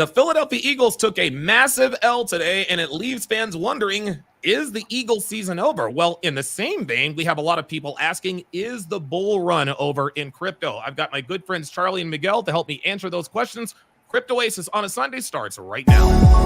The Philadelphia Eagles took a massive L today, and it leaves fans wondering, is the Eagles season over? Well, in the same vein, we have a lot of people asking, is the bull run over in crypto? I've got my good friends Charlie and Miguel to help me answer those questions. Crypto Oasis on a Sunday starts right now.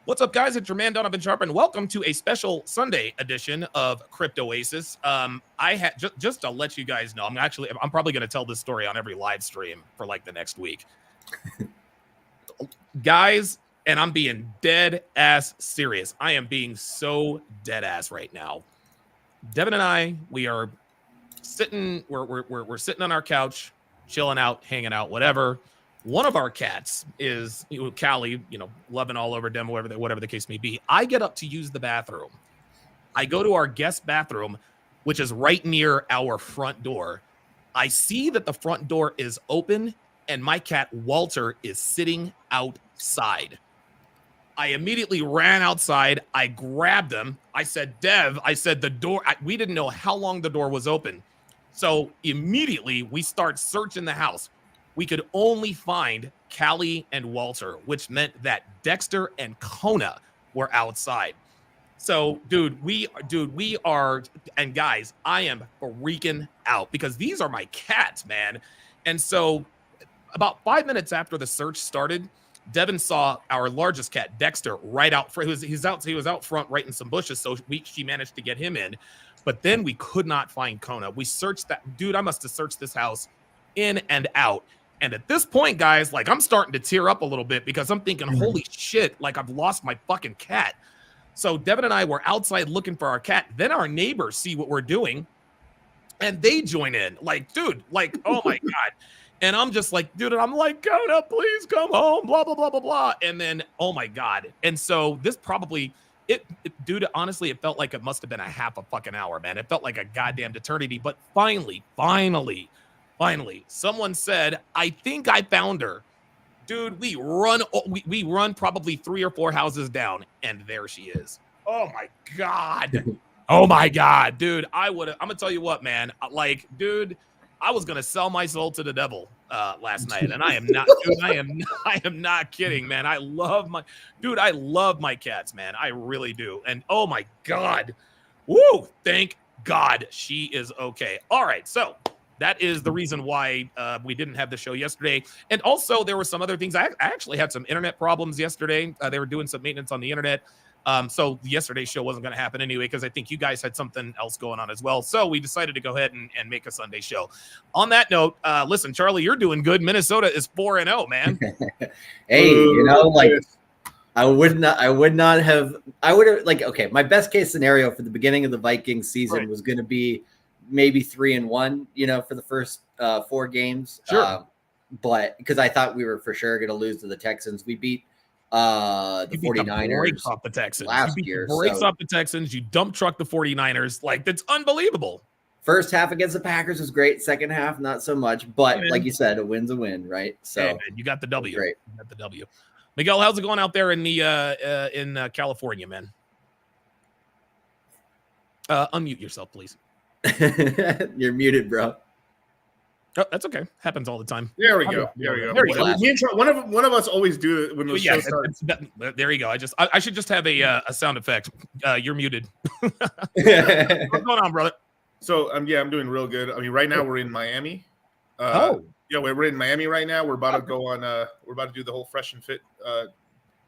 What's up, guys? It's your man Donovan Sharp, and welcome to a special Sunday edition of Crypto Oasis. I had just to let you guys know, I'm probably going to tell this story on every live stream for like the next week, guys. And I'm being dead ass serious. I am being so dead ass right now. Devin and I, we are sitting. We're sitting on our couch, chilling out, hanging out, whatever. One of our cats is Callie, loving all over them, whatever the case may be. I get up to use the bathroom. I go to our guest bathroom, which is right near our front door. I see that the front door is open and my cat Walter is sitting outside. I immediately ran outside. I grabbed him. I said, Dev, the door, we didn't know how long the door was open. So immediately we start searching the house. We could only find Callie and Walter, which meant that Dexter and Kona were outside. So, we are, and guys, I am freaking out because these are my cats, man. And so about 5 minutes after the search started, Devin saw our largest cat, Dexter, right out front. He was out front right in some bushes, so she managed to get him in. But then we could not find Kona. We searched that. Dude, I must have searched this house in and out. And at this point, guys, like I'm starting to tear up a little bit because I'm thinking, holy shit, like I've lost my fucking cat. So Devin and I were outside looking for our cat. Then our neighbors see what we're doing and they join in. Like, dude, like, oh my God. And I'm just like, dude, and I'm like, Kona, please come home, blah, blah, blah, blah, blah. And then, oh my God. And so this probably, dude, honestly, it felt like it must have been a half a fucking hour, man. It felt like a goddamn eternity. But finally, someone said, I think I found her. Dude, we run probably 3 or 4 houses down, and there she is. Oh my God. Oh my God, dude. I'm gonna tell you what, man. Like, dude, I was gonna sell my soul to the devil last night, and I am not, dude, I am not kidding, man. I love my cats, man. I really do. And oh my God. Woo! Thank God she is okay. All right, so that is the reason why we didn't have the show yesterday. And also, there were some other things. I actually had some internet problems yesterday. They were doing some maintenance on the internet. So yesterday's show wasn't going to happen anyway, because I think you guys had something else going on as well. So we decided to go ahead and make a Sunday show. On that note, listen, Charlie, you're doing good. Minnesota is 4-0, man. Hey, like I would have, okay, my best case scenario for the beginning of the Vikings season was going to be maybe 3-1, for the first 4 games. Sure. But because I thought we were for sure going to lose to the Texans, we beat the 49ers off the Texans last year. Breaks off the Texans. You dump truck the 49ers. Like, that's unbelievable. First half against the Packers was great. Second half, not so much. But like you said, a win's a win, right? So hey, man, you got the W. Great. You got the W. Miguel, how's it going out there in the in California, man? Unmute yourself, please. You're muted, bro. Oh, that's okay. Happens all the time. There we go. There we go. One of us always do it when the show starts. There you go. I should just have a sound effect. You're muted. What's going on, brother? So I'm doing real good. I mean, right now we're in Miami. We're in Miami right now. We're about to go on. We're about to do the whole Fresh and Fit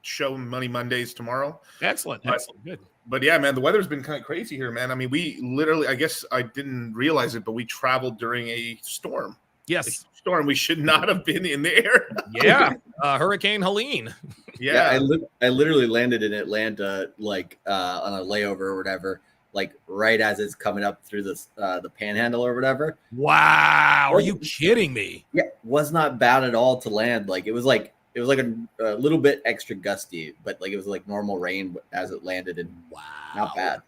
show, Money Mondays tomorrow. Excellent. Good. But yeah, man, the weather's been kind of crazy here, man. I mean, we literally, I guess I didn't realize it, but we traveled during a storm. Yes. A storm. We should not have been in there. Yeah. Hurricane Helene. Yeah. I literally landed in Atlanta, like on a layover or whatever, like right as it's coming up through the panhandle or whatever. Wow. Are you kidding me? Yeah. Was not bad at all to land. Like, it was like a little bit extra gusty, but like it was like normal rain as it landed, and not bad.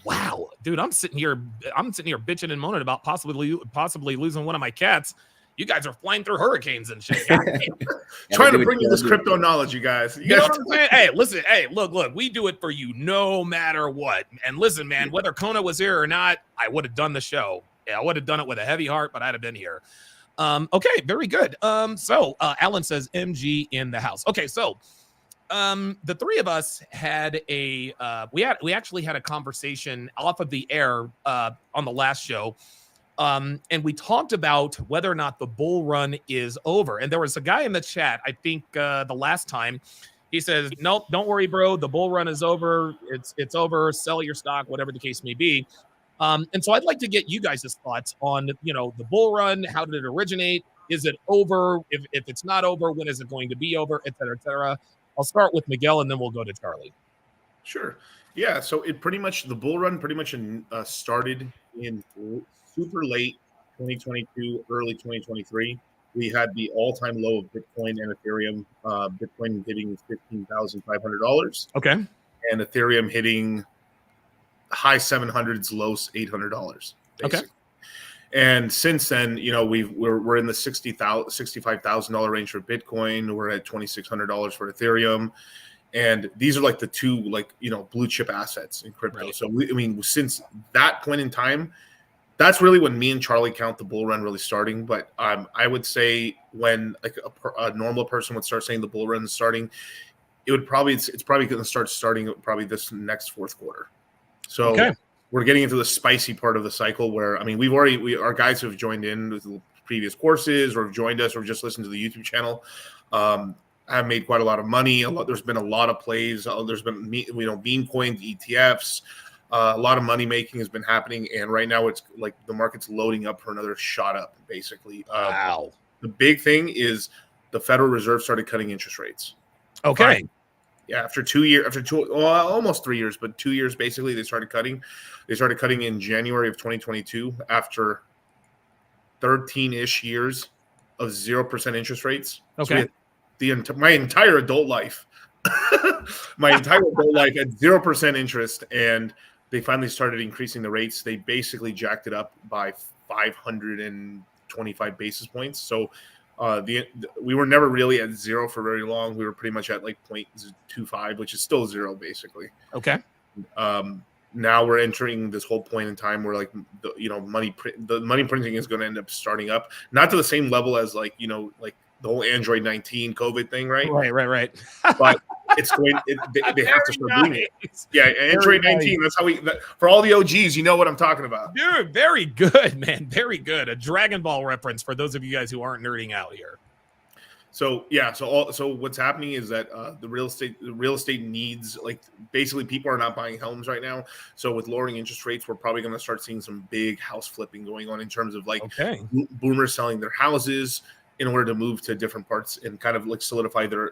Wow, dude, I'm sitting here bitching and moaning about possibly losing one of my cats, You guys are flying through hurricanes and shit. God damn. Trying to bring you this crypto knowledge, you guys. You know what I'm saying? Hey, listen. Hey, look. We do it for you no matter what. And listen, man, whether Kona was here or not, I would have done the show. Yeah, I would have done it with a heavy heart, but I'd have been here. Okay, very good. So Alan says MG in the house. Okay, so the three of us had we actually had a conversation off of the air on the last show. And we talked about whether or not the bull run is over. And there was a guy in the chat, I think the last time, he says, nope, don't worry, bro. The bull run is over. It's over. Sell your stock, whatever the case may be. And so I'd like to get you guys' thoughts on, the bull run. How did it originate? Is it over? If it's not over, when is it going to be over? Et cetera, et cetera. I'll start with Miguel and then we'll go to Charlie. Sure. Yeah. So the bull run pretty much started in super late 2022, early 2023. We had the all-time low of Bitcoin and Ethereum. Bitcoin hitting $15,500. Okay. And Ethereum hitting high 700s, low $800. Okay. And since then, we're in the $65,000 range for Bitcoin. We're at $2,600 for Ethereum. And these are like the two, blue chip assets in crypto. Right. So, since that point in time, that's really when me and Charlie count the bull run really starting. But I would say when a normal person would start saying the bull run is starting, it's probably going to start starting probably this next fourth quarter. So we're getting into the spicy part of the cycle where, our guys who have joined in with the previous courses or have joined us or just listened to the YouTube channel have made quite a lot of money. There's been a lot of plays. There's been, meme coins, ETFs. A lot of money making has been happening, and right now it's like the market's loading up for another shot up, basically. Wow. The big thing is the Federal Reserve started cutting interest rates. Okay. Yeah, almost 3 years, but 2 years basically they started cutting. They started cutting in January of 2022 after 13-ish years of 0% interest rates. Okay. So my entire adult life, at 0% interest, and they finally started increasing the rates. They basically jacked it up by 525 basis points. So we were never really at zero for very long. We were pretty much at 0.25, which is still zero basically. Okay. Now we're entering this whole point in time where the money printing is going to end up starting up, not to the same level as the whole Android 19 COVID thing, right? Right. But it's going. They have to start doing it. Yeah, Android 19. That's how for all the OGs, you know what I'm talking about. Dude, very good, man. Very good. A Dragon Ball reference for those of you guys who aren't nerding out here. So yeah, so what's happening is that the real estate needs, basically people are not buying homes right now. So with lowering interest rates, we're probably going to start seeing some big house flipping going on in terms of boomers selling their houses in order to move to different parts and kind of solidify their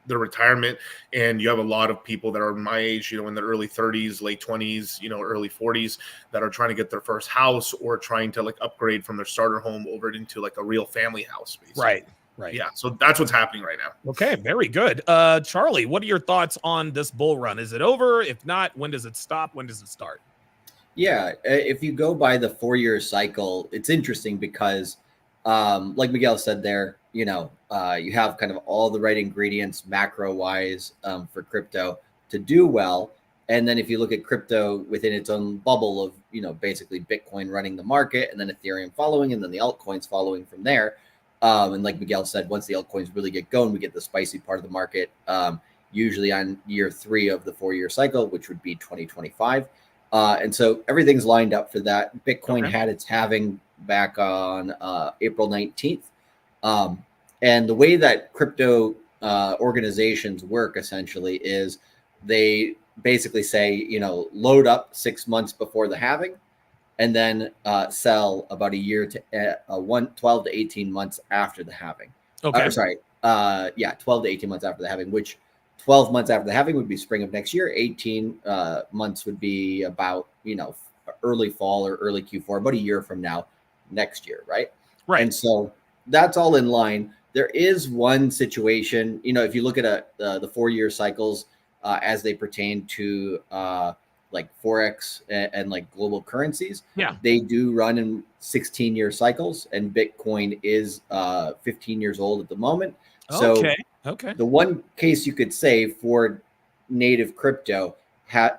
retirement. And you have a lot of people that are my age, in their early 30s, late 20s, early 40s that are trying to get their first house or trying to upgrade from their starter home over into a real family house. Basically. Right. Yeah. So that's what's happening right now. Okay. Very good. Charlie, what are your thoughts on this bull run? Is it over? If not, when does it stop? When does it start? Yeah. If you go by the 4-year cycle, it's interesting because like Miguel said there, you have kind of all the right ingredients macro wise for crypto to do well. And then if you look at crypto within its own bubble of, basically Bitcoin running the market and then Ethereum following and then the altcoins following from there. And like Miguel said, once the altcoins really get going, we get the spicy part of the market, usually on year 3 of the 4-year cycle, which would be 2025. And so everything's lined up for that. Bitcoin had its halving back on April 19th. And the way that crypto organizations work essentially is they basically say, load up 6 months before the halving and then sell about a year to 12 to 18 months after the halving. Okay. 12 to 18 months after the halving, which 12 months after the halving would be spring of next year. 18 months would be about, early fall or early Q4, about a year from now, next year. Right. And so that's all in line. There is one situation, if you look at the 4-year cycles as they pertain to like Forex and like global currencies, Yeah. they do run in 16-year cycles, and Bitcoin is 15 years old at the moment. So Okay. the one case you could say for native crypto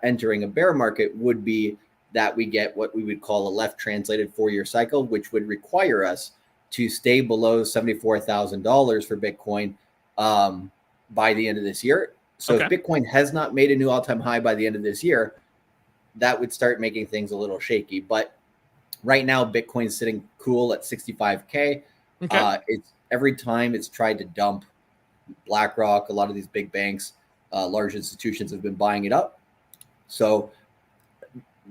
entering a bear market would be that we get what we would call a left translated 4-year cycle, which would require us to stay below $74,000 for Bitcoin by the end of this year. So if Bitcoin has not made a new all-time high by the end of this year, that would start making things a little shaky. But right now, Bitcoin's sitting cool at 65K. It's every time it's tried to dump, BlackRock, a lot of these big banks, large institutions have been buying it up. So,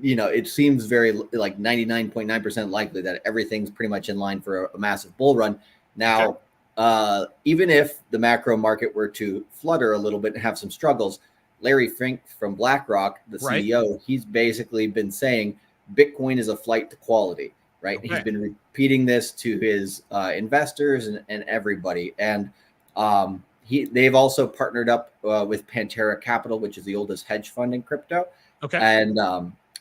it seems very like 99.9% likely that everything's pretty much in line for a massive bull run. Now, even if the macro market were to flutter a little bit and have some struggles, Larry Fink from BlackRock, the CEO, he's basically been saying Bitcoin is a flight to quality, right? He's been repeating this to his investors and everybody. And they've also partnered up with Pantera Capital, which is the oldest hedge fund in crypto. And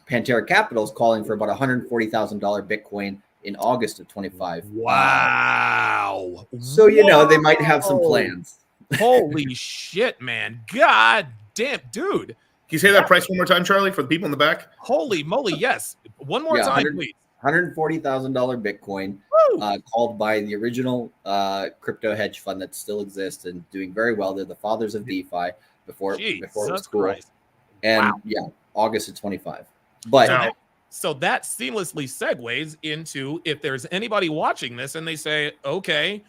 Pantera Capital is calling for about $140,000 Bitcoin in August of 25. Wow. So, they might have some plans. Holy shit, man. God damn, dude. Can you say that price one more time, Charlie, for the people in the back? Holy moly, yes. One more time, please. $140,000 Bitcoin, called by the original crypto hedge fund that still exists and doing very well. They're the fathers of DeFi before it was cool. Christ. And August of 25. But so that seamlessly segues into, if there's anybody watching this and they say, okay,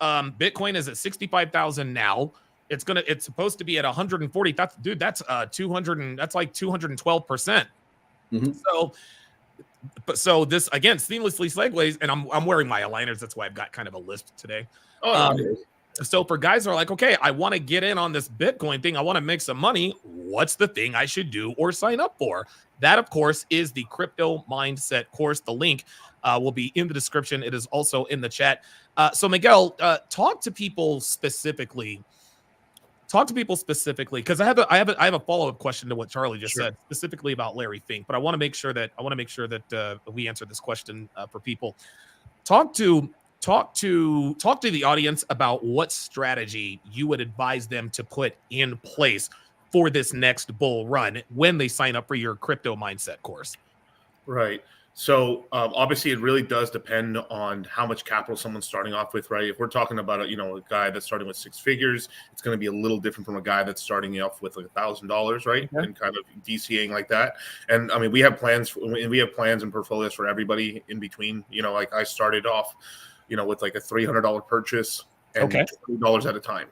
Bitcoin is at 65,000 now. It's supposed to be at 140. That's 200, that's like 212%. So this again seamlessly segues, and I'm wearing my aligners. That's why I've got kind of a lisp today. So for guys that are like, okay, I want to get in on this Bitcoin thing, I want to make some money. What's the thing I should do or sign up for? That, of course, is the Crypto Mindset course. The link will be in the description. It is also in the chat. So Miguel, talk to people specifically. Because I have a follow-up question to what Charlie just said, specifically about Larry Fink. But I want to make sure that we answer this question for people. Talk to the audience about what strategy you would advise them to put in place for this next bull run when they sign up for your Crypto Mindset course. Right. So obviously, it really does depend on how much capital someone's starting off with, right? If we're talking about a guy that's starting with 6 figures, it's going to be a little different from a guy that's starting off with like $1,000, right? And kind of DCAing like that. And I mean, we have plans and portfolios for everybody in between. Like I started off, with like a $300 purchase and $20 at a time.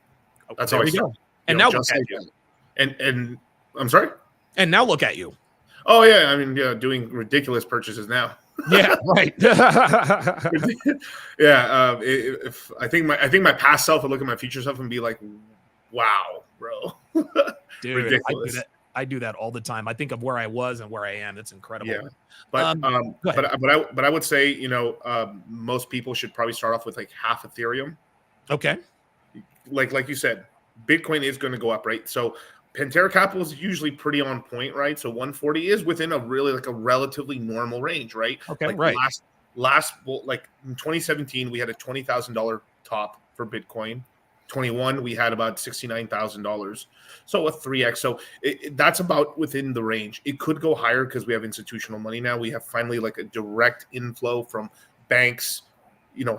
That's how I started. And now look at you. And I'm sorry. And now look at you. Oh yeah, I mean, doing ridiculous purchases now. Yeah, right. If I think my past self would look at my future self and be like, "Wow, bro, dude, ridiculous." I do that all the time. I think of where I was and where I am. It's incredible. Yeah, but I would say most people should probably start off with like half Ethereum. Okay. Like you said, Bitcoin is going to go up, right? So Pantera Capital is usually pretty on point, right? So 140 is within a really like a relatively normal range, right? Okay, like right. Last like in 2017, we had a $20,000 top for Bitcoin. 21, we had about $69,000. So a 3x. So that's about within the range. It could go higher because we have institutional money now. We have finally like a direct inflow from banks,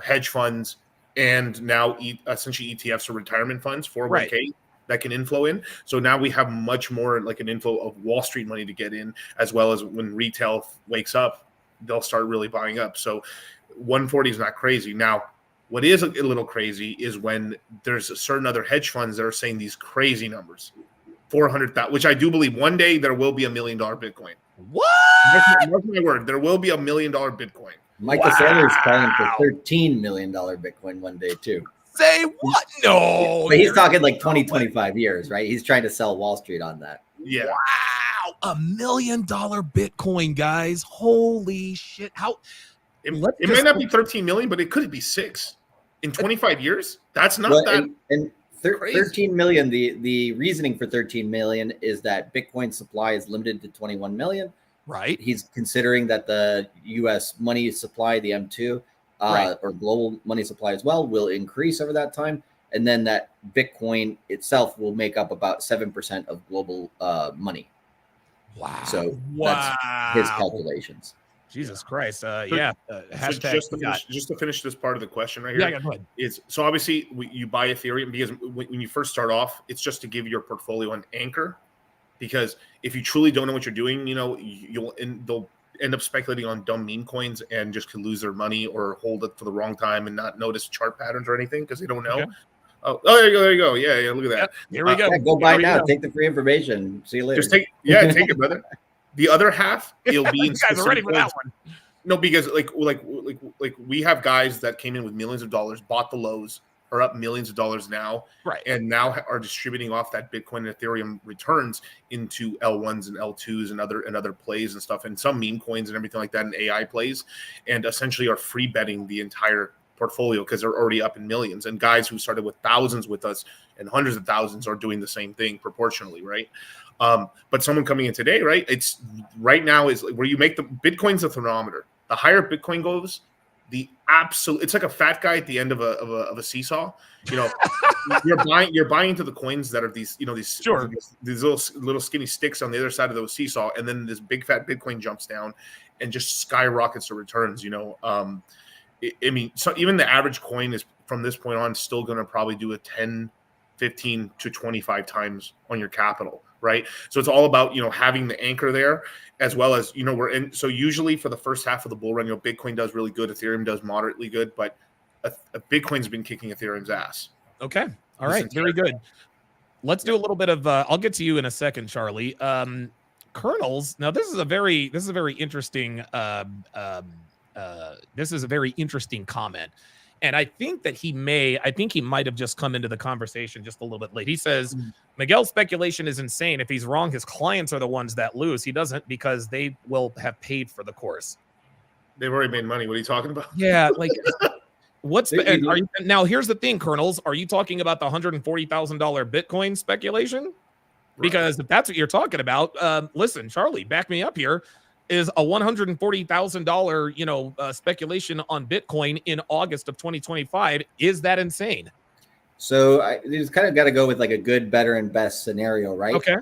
hedge funds, and now essentially ETFs or retirement funds, 401k. That can inflow in. So now we have much more like an inflow of Wall Street money to get in, as well as when retail wakes up, they'll start really buying up. So 140 is not crazy. Now, what is a little crazy is when there's a certain other hedge funds that are saying these crazy numbers, 400,000, which I do believe one day there will be $1 million Bitcoin. What? Mark my word, there will be $1 million Bitcoin. Michael Saylor's calling for $13 million Bitcoin one day too. Say what? No. But he's talking like 20, 25 years, right? He's trying to sell Wall Street on that. Yeah. Wow. $1 million Bitcoin, guys. Holy shit. It might not be 13 million, but it could be 6 in 25 years. That's not that. And 13 million. The reasoning for 13 million is that Bitcoin supply is limited to 21 million. Right. He's considering that the U.S. money supply, the M2, or global money supply as well, will increase over that time. And then that Bitcoin itself will make up about 7% of global money. Wow. So that's his calculations. Jesus Christ. So hashtag just to finish this part of the question right here. Yeah, go ahead. Is so obviously you buy Ethereum because when you first start off, it's just to give your portfolio an anchor. Because if you truly don't know what you're doing, they'll end up speculating on dumb meme coins and just could lose their money or hold it for the wrong time and not notice chart patterns or anything because they don't know. Okay. Oh, there you go. Yeah, look at that. Here we go. Yeah, go buy now. Take the free information. See you later. Just take it, brother. The other half, it'll be in you guys are ready for that one. No, because like we have guys that came in with millions of dollars, bought the lows, are up millions of dollars now, right? And now are distributing off that Bitcoin and Ethereum returns into L1s and L2s and other plays and stuff, and some meme coins and everything like that, and AI plays, and essentially are free betting the entire portfolio because they're already up in millions. And guys who started with thousands with us and hundreds of thousands are doing the same thing proportionally, right? But someone coming in today, right? It's right now is where you make the Bitcoin's a thermometer. The higher Bitcoin goes, it's like a fat guy at the end of a seesaw. You're buying into the coins that are these little skinny sticks on the other side of those seesaw, and then this big fat Bitcoin jumps down and just skyrockets the returns. I mean, so even the average coin is from this point on still going to probably do a 10, 15 to 25 times on your capital, right? So it's all about, having the anchor there, as well as, we're in. So usually for the first half of the bull run, Bitcoin does really good. Ethereum does moderately good, but Bitcoin's been kicking Ethereum's ass. Okay. All right. Very good. Let's do a little bit of, I'll get to you in a second, Charlie. Kernels. Now this is a very interesting, this is a very interesting comment. And I think that he might have just come into the conversation just a little bit late. He says, Miguel's speculation is insane. If he's wrong, his clients are the ones that lose. He doesn't, because they will have paid for the course. They've already made money. What are you talking about? Yeah. Like now here's the thing, Kernels. Are you talking about the $140,000 Bitcoin speculation? Because if that's what you're talking about, listen, Charlie, back me up here. Is a $140,000, speculation on Bitcoin in August of 2025. Is that insane? So you just kind of got to go with like a good, better, and best scenario, right? Okay.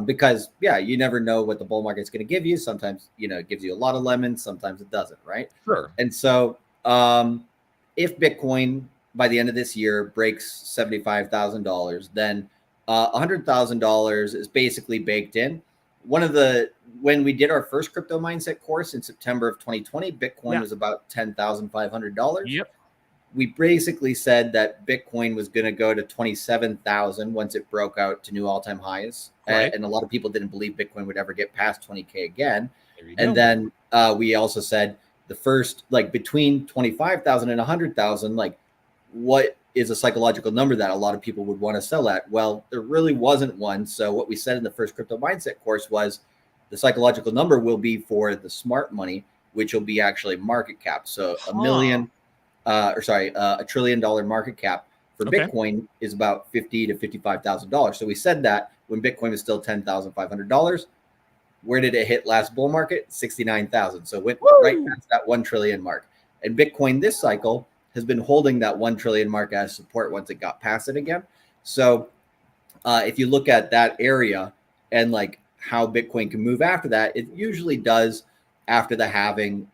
Because you never know what the bull market's going to give you. Sometimes, it gives you a lot of lemons. Sometimes it doesn't, right? Sure. And so if Bitcoin by the end of this year breaks $75,000, then $100,000 is basically baked in. When we did our first crypto mindset course in September of 2020, Bitcoin was about $10,500. Yep. We basically said that Bitcoin was going to go to 27,000 once it broke out to new all-time highs. Right. And a lot of people didn't believe Bitcoin would ever get past 20K again. And then we also said the first, between 25,000 and 100,000, what is a psychological number that a lot of people would want to sell at? Well, there really wasn't one. So what we said in the first crypto mindset course was the psychological number will be for the smart money, which will be actually market cap. So $1 trillion market cap for Bitcoin is about $50,000 to $55,000. So we said that when Bitcoin was still $10,500. Where did it hit last bull market? 69,000. So it went right past that 1 trillion mark. And Bitcoin this cycle has been holding that 1 trillion mark as support once it got past it again. So if you look at that area and how Bitcoin can move after that, it usually does after the halving,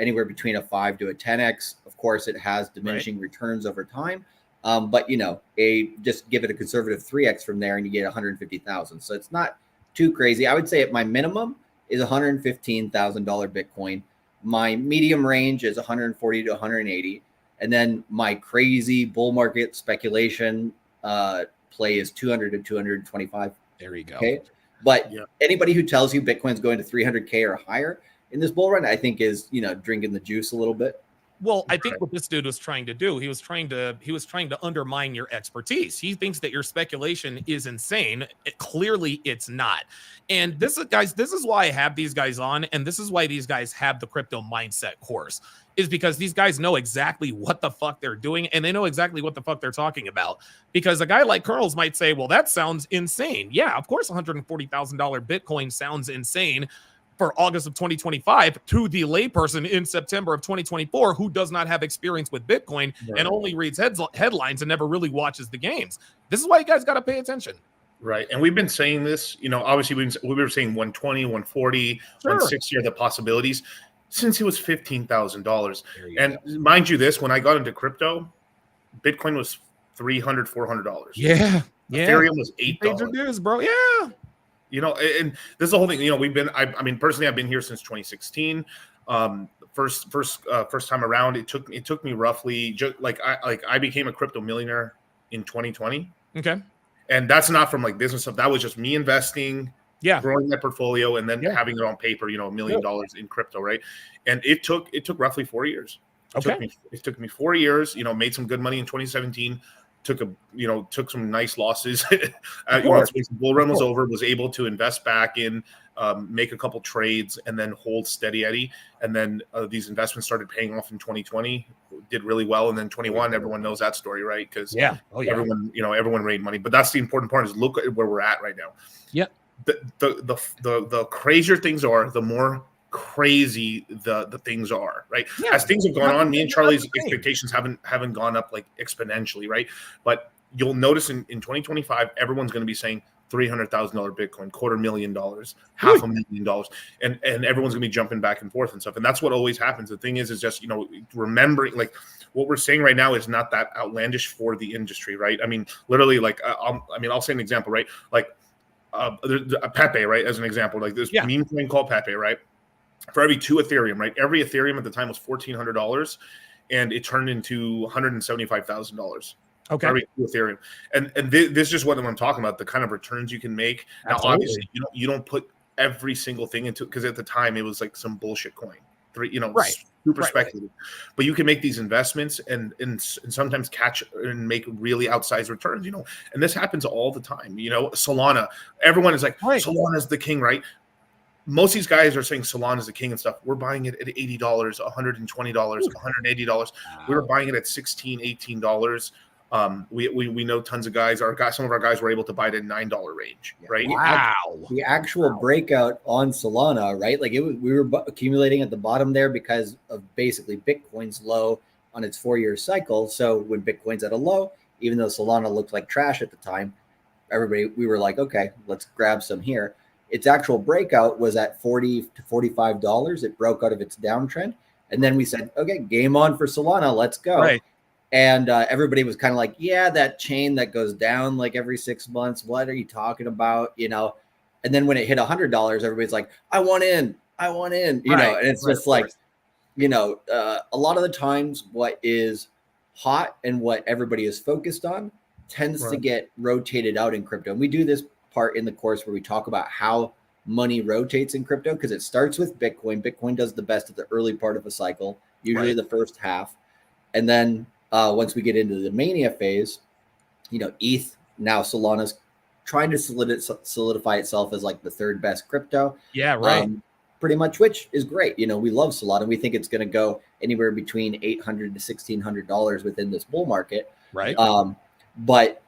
anywhere between a 5 to a 10x. Of course, it has diminishing returns over time. But just give it a conservative 3x from there and you get 150,000. So it's not too crazy. I would say at my minimum is $115,000 Bitcoin. My medium range is 140 to 180. And then my crazy bull market speculation play is 200 to 225. There you go. Okay. But anybody who tells you Bitcoin's going to 300K or higher in this bull run, I think is, drinking the juice a little bit. Well, I think what this dude was trying to do, he was trying to undermine your expertise. He thinks that your speculation is insane. Clearly it's not. And this is, guys, this is why I have these guys on, and this is why these guys have the crypto mindset course, is because these guys know exactly what the fuck they're doing, and they know exactly what the fuck they're talking about. Because a guy like Kernels might say, well, that sounds insane. Yeah, of course $140,000 Bitcoin sounds insane for August of 2025 to the layperson in September of 2024 who does not have experience with Bitcoin and only reads headlines and never really watches the games. This is why you guys got to pay attention. Right. And we've been saying this, obviously we were saying 120, 140, 160 are the possibilities since it was $15,000. And mind you this, when I got into crypto, Bitcoin was $300, $400. Yeah. Ethereum was $8. Major news, bro. Yeah. And this is the whole thing. I mean, personally, I've been here since 2016. First time around, it took me roughly I became a crypto millionaire in 2020. Okay. And that's not from like business stuff. That was just me investing, growing my portfolio, and then having it on paper, $1 million in crypto, right? And it took roughly 4 years. It took me 4 years, made some good money in 2017. Took some nice losses. Once the bull run was over, was able to invest back in, make a couple trades, and then hold steady Eddie. And then these investments started paying off in 2020, did really well. And then 21, everyone knows that story, right? Because everyone made money. But that's the important part, is look at where we're at right now. Yeah. The crazier things are, the more crazy the things are, right? As things have gone on, me and Charlie's expectations haven't gone up like exponentially, right? But you'll notice in 2025, everyone's going to be saying $300,000 Bitcoin, $250,000, $500,000, and everyone's gonna be jumping back and forth and stuff. And that's what always happens. The thing is just remembering, like, what we're saying right now is not that outlandish for the industry, right? I mean, literally, like, I'll say an example, right? Like, Pepe, right? As an example, like this meme coin called Pepe, right? For every 2 Ethereum, right? Every Ethereum at the time was $1,400, and it turned into $175,000. Okay. Every 2 Ethereum, and this is just what I'm talking about. The kind of returns you can make. Now, obviously, you don't put every single thing into, because at the time it was like some bullshit coin, super speculative. But you can make these investments and sometimes catch and make really outsized returns. And this happens all the time. Solana. Everyone is like, Solana's the king, right? Most of these guys are saying Solana's the king and stuff. We're buying it at $80, $120, $180. Wow. We were buying it at $16, $18. We know tons of guys. Some of our guys were able to buy it at $9 range, right? Wow. The actual breakout on Solana, right? Like we were accumulating at the bottom there because of basically Bitcoin's low on its 4-year cycle. So when Bitcoin's at a low, even though Solana looked like trash at the time, we were like, okay, let's grab some here. Its actual breakout was at $40 to $45. It broke out of its downtrend. And then we said, okay, game on for Solana. Let's go. Right. And everybody was kind of like, yeah, that chain that goes down like every 6 months. What are you talking about? And then when it hit $100, everybody's like, I want in, and it's just like, a lot of the times what is hot and what everybody is focused on tends to get rotated out in crypto. And we do this part in the course where we talk about how money rotates in crypto, because it starts with Bitcoin. Bitcoin does the best at the early part of a cycle, usually the first half. And then once we get into the mania phase, ETH, now Solana's trying to solidify itself as like the third best crypto. Yeah, right. Pretty much, which is great. We love Solana. We think it's going to go anywhere between $800 to $1,600 within this bull market. Right. But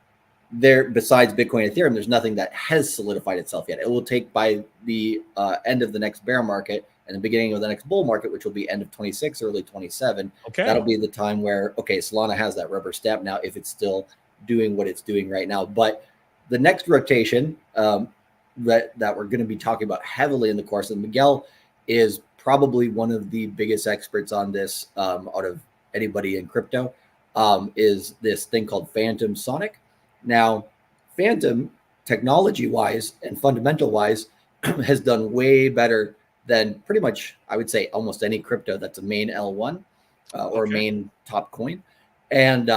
besides Bitcoin and Ethereum, there's nothing that has solidified itself yet. It will take by the end of the next bear market and the beginning of the next bull market, which will be end of 26, early 27. Okay. That'll be the time where, Solana has that rubber stamp now, if it's still doing what it's doing right now. But the next rotation that we're going to be talking about heavily in the course, and Miguel is probably one of the biggest experts on this out of anybody in crypto, is this thing called Phantom Sonic. Now, Phantom, technology-wise and fundamental-wise, has done way better than pretty much, I would say, almost any crypto that's a main L1 or a main top coin. And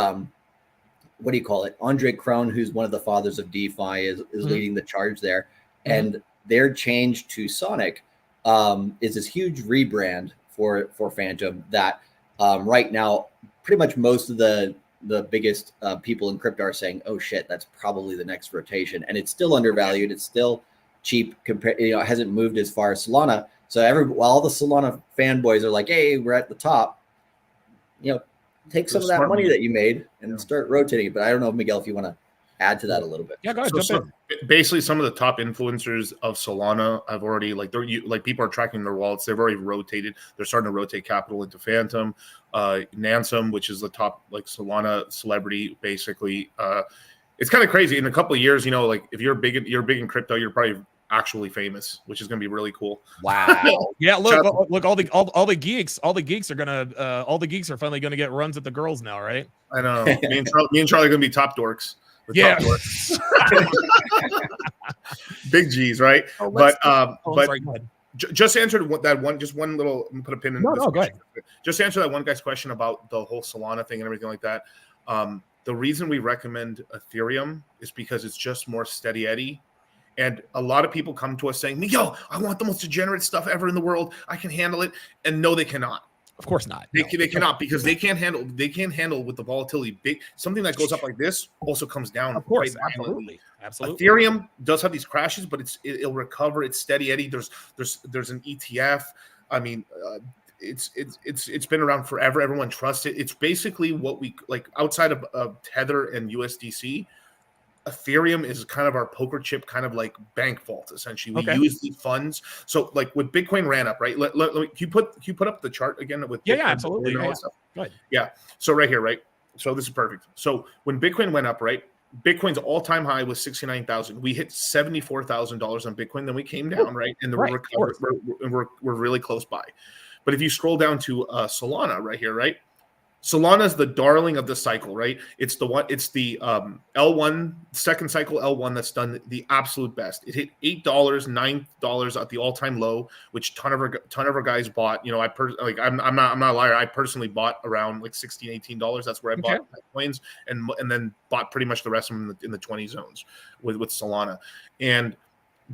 what do you call it? Andre Krohn, who's one of the fathers of DeFi, is leading the charge there. And their change to Sonic is this huge rebrand for Phantom that Right now, pretty much most of the biggest people in crypto are saying, "Oh shit, that's probably the next rotation," and it's still undervalued. It's still cheap compared. You know, it hasn't moved as far as Solana. So while all the Solana fanboys are like, "Hey, we're at the top," you know, take some of that money that you made and start rotating it. But I don't know, Miguel, if you want to add to that a little bit. Yeah, go ahead. Jump in. Basically, some of the top influencers of Solana have already people are tracking their wallets. They've already rotated. They're starting to rotate capital into Phantom, Nansum, which is the top like Solana celebrity. Basically, it's kind of crazy. In a couple of years, you know, like if you're big in crypto, you're probably actually famous, which is going to be really cool. Wow. Yeah, look, all the geeks are gonna all the geeks are finally gonna get runs at the girls now, right? I know. Me and Charlie are gonna be top dorks. Yeah. Top dorks. Big G's, right? Sorry, go ahead. Just answered that one. Just one little. Put a pin in. No, go ahead. Just answer that one guy's question about the whole Solana thing and everything like that. The reason we recommend Ethereum is because it's just more steady Eddie. And a lot of people come to us saying, "Yo, I want the most degenerate stuff ever in the world. I can handle it." And no, they cannot. Of course not. They cannot, because they can't handle with the volatility. Something that goes up like this also comes down. Of course, absolutely. Absolutely. Ethereum does have these crashes, but it'll recover. It's steady Eddie. There's an ETF. I mean, it's been around forever. Everyone trusts it. It's basically what we like outside of Tether and USDC. Ethereum is kind of our poker chip, kind of like bank vault. Essentially, we use the funds. So, like with Bitcoin ran up, right? Can you put up the chart again with Bitcoin, absolutely. And all that stuff? Good. Yeah. So right here, right? So this is perfect. So when Bitcoin went up, right? Bitcoin's all-time high was 69,000. We hit $74,000 on Bitcoin. Then we came down, right? And we're really close by. But if you scroll down to Solana right here, right? Solana is the darling of the cycle, right? It's the one. It's the L1 second cycle L1 that's done the absolute best. It hit $8, $9 at the all-time low, which ton of our guys bought. You know, I'm not a liar. I personally bought around like $16, $18. That's where I bought coins, and then bought pretty much the rest of them in the 20 zones with Solana, and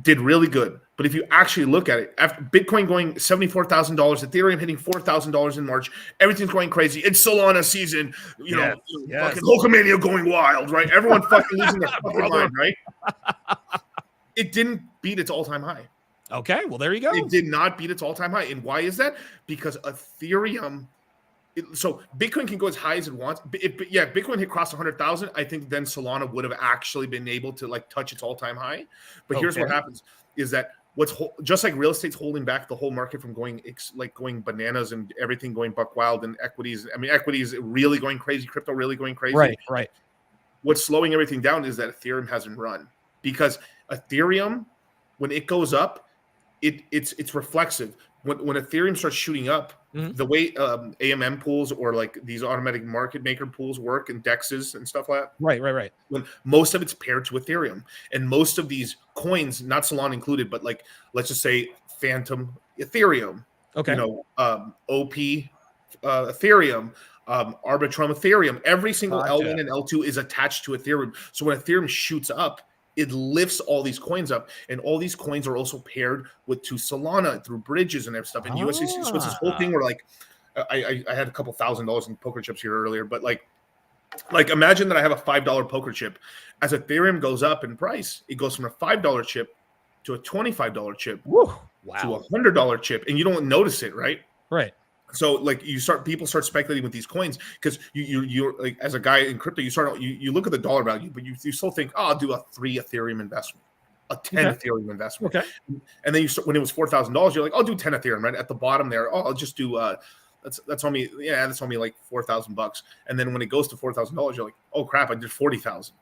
did really good. But if you actually look at it, after Bitcoin going $74,000, Ethereum hitting $4,000 in March, everything's going crazy. It's Solana season, fucking Hulkamania going wild, right? Everyone fucking losing their fucking mind, right? It didn't beat its all-time high. Okay, well, there you go. It did not beat its all-time high. And why is that? Because Ethereum... So Bitcoin can go as high as it wants. Bitcoin hit cross 100,000. I think then Solana would have actually been able to like touch its all-time high. But here's what happens: is that just like real estate's holding back the whole market from going bananas and everything going buck wild, and equities. I mean, equities really going crazy, crypto really going crazy. Right. What's slowing everything down is that Ethereum hasn't run, because Ethereum, when it goes up, it's reflexive. When Ethereum starts shooting up, the way AMM pools or like these automatic market maker pools work and DEXs and stuff like that. Right. When most of it's paired to Ethereum, and most of these coins, not Solana included, but like let's just say Phantom Ethereum, OP Ethereum, Arbitrum Ethereum, every single L1 and L2 is attached to Ethereum. So when Ethereum shoots up, it lifts all these coins up, and all these coins are also paired to Solana through bridges and stuff. And USDC, so it's this whole thing where like I had a couple $1,000 in poker chips here earlier, but like imagine that I have a $5 poker chip. As Ethereum goes up in price, it goes from a $5 chip to a $25 chip to a $100 chip, and you don't notice it, right? Right. So like people start speculating with these coins, because you're like, as a guy in crypto, you look at the dollar value, but you still think, I'll do a 3 Ethereum investment, a 10 Ethereum investment. Okay. And then when it was $4,000, you're like, I'll do 10 Ethereum, right? At the bottom there, I'll just do that's only like $4,000. And then when it goes to $4,000, you're like, oh crap, I did 40,000.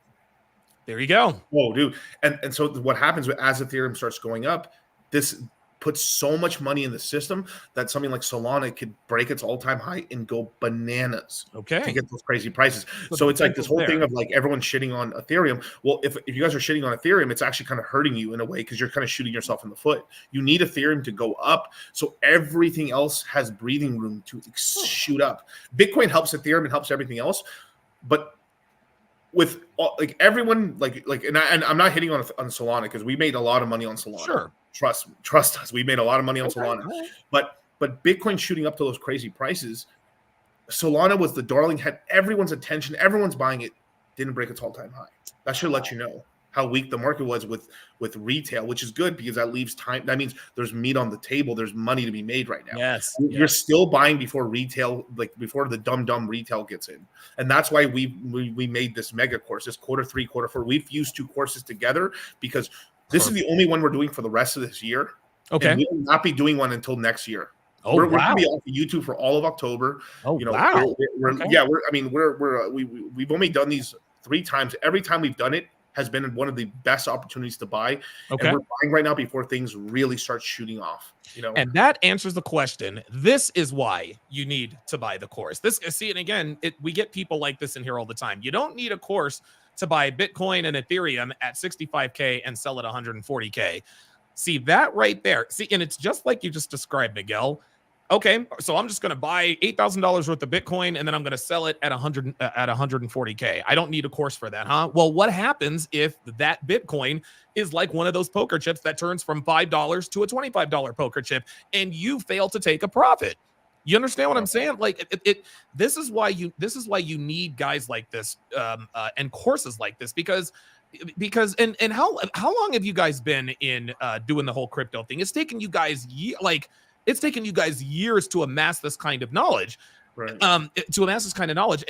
There you go. Oh, dude. And so what happens as Ethereum starts going up, this puts so much money in the system that something like Solana could break its all-time high and go bananas to get those crazy prices. So it's like this whole thing of like everyone shitting on Ethereum. Well, if you guys are shitting on Ethereum, it's actually kind of hurting you in a way, because you're kind of shooting yourself in the foot. You need Ethereum to go up, so everything else has breathing room to shoot up. Bitcoin helps Ethereum and helps everything else, but with like everyone and I'm not hitting on Solana, because we made a lot of money on Solana. Sure. Trust us. We made a lot of money on Solana. But Bitcoin shooting up to those crazy prices, Solana was the darling, had everyone's attention, everyone's buying it, didn't break its all-time high. That should let you know how weak the market was with retail, which is good because that leaves time. That means there's meat on the table. There's money to be made right now. Yes. You're still buying before retail, like before the dumb retail gets in. And that's why we made this mega course, this quarter 3, quarter 4. We've used 2 courses together because this is the only one we're doing for the rest of this year. Okay. And we will not be doing one until next year. Oh, we're wow. going to be off of YouTube for all of October. Oh, you know, wow. We've only done these 3 times. Every time we've done it has been one of the best opportunities to buy. Okay. And we're buying right now before things really start shooting off. You know, and that answers the question. This is why you need to buy the course. And again, we get people like this in here all the time. You don't need a course to buy Bitcoin and Ethereum at 65K and sell it 140K. See that right there. See, and it's just like you just described, Miguel. Okay, so I'm just going to buy $8,000 worth of Bitcoin and then I'm going to sell it at 140K. I don't need a course for that, huh? Well, what happens if that Bitcoin is like one of those poker chips that turns from $5 to a $25 poker chip and you fail to take a profit? You understand what I'm saying? Like this is why you need guys like this and courses like this because how long have you guys been in doing the whole crypto thing? It's taken you guys years to amass this kind of knowledge, right. And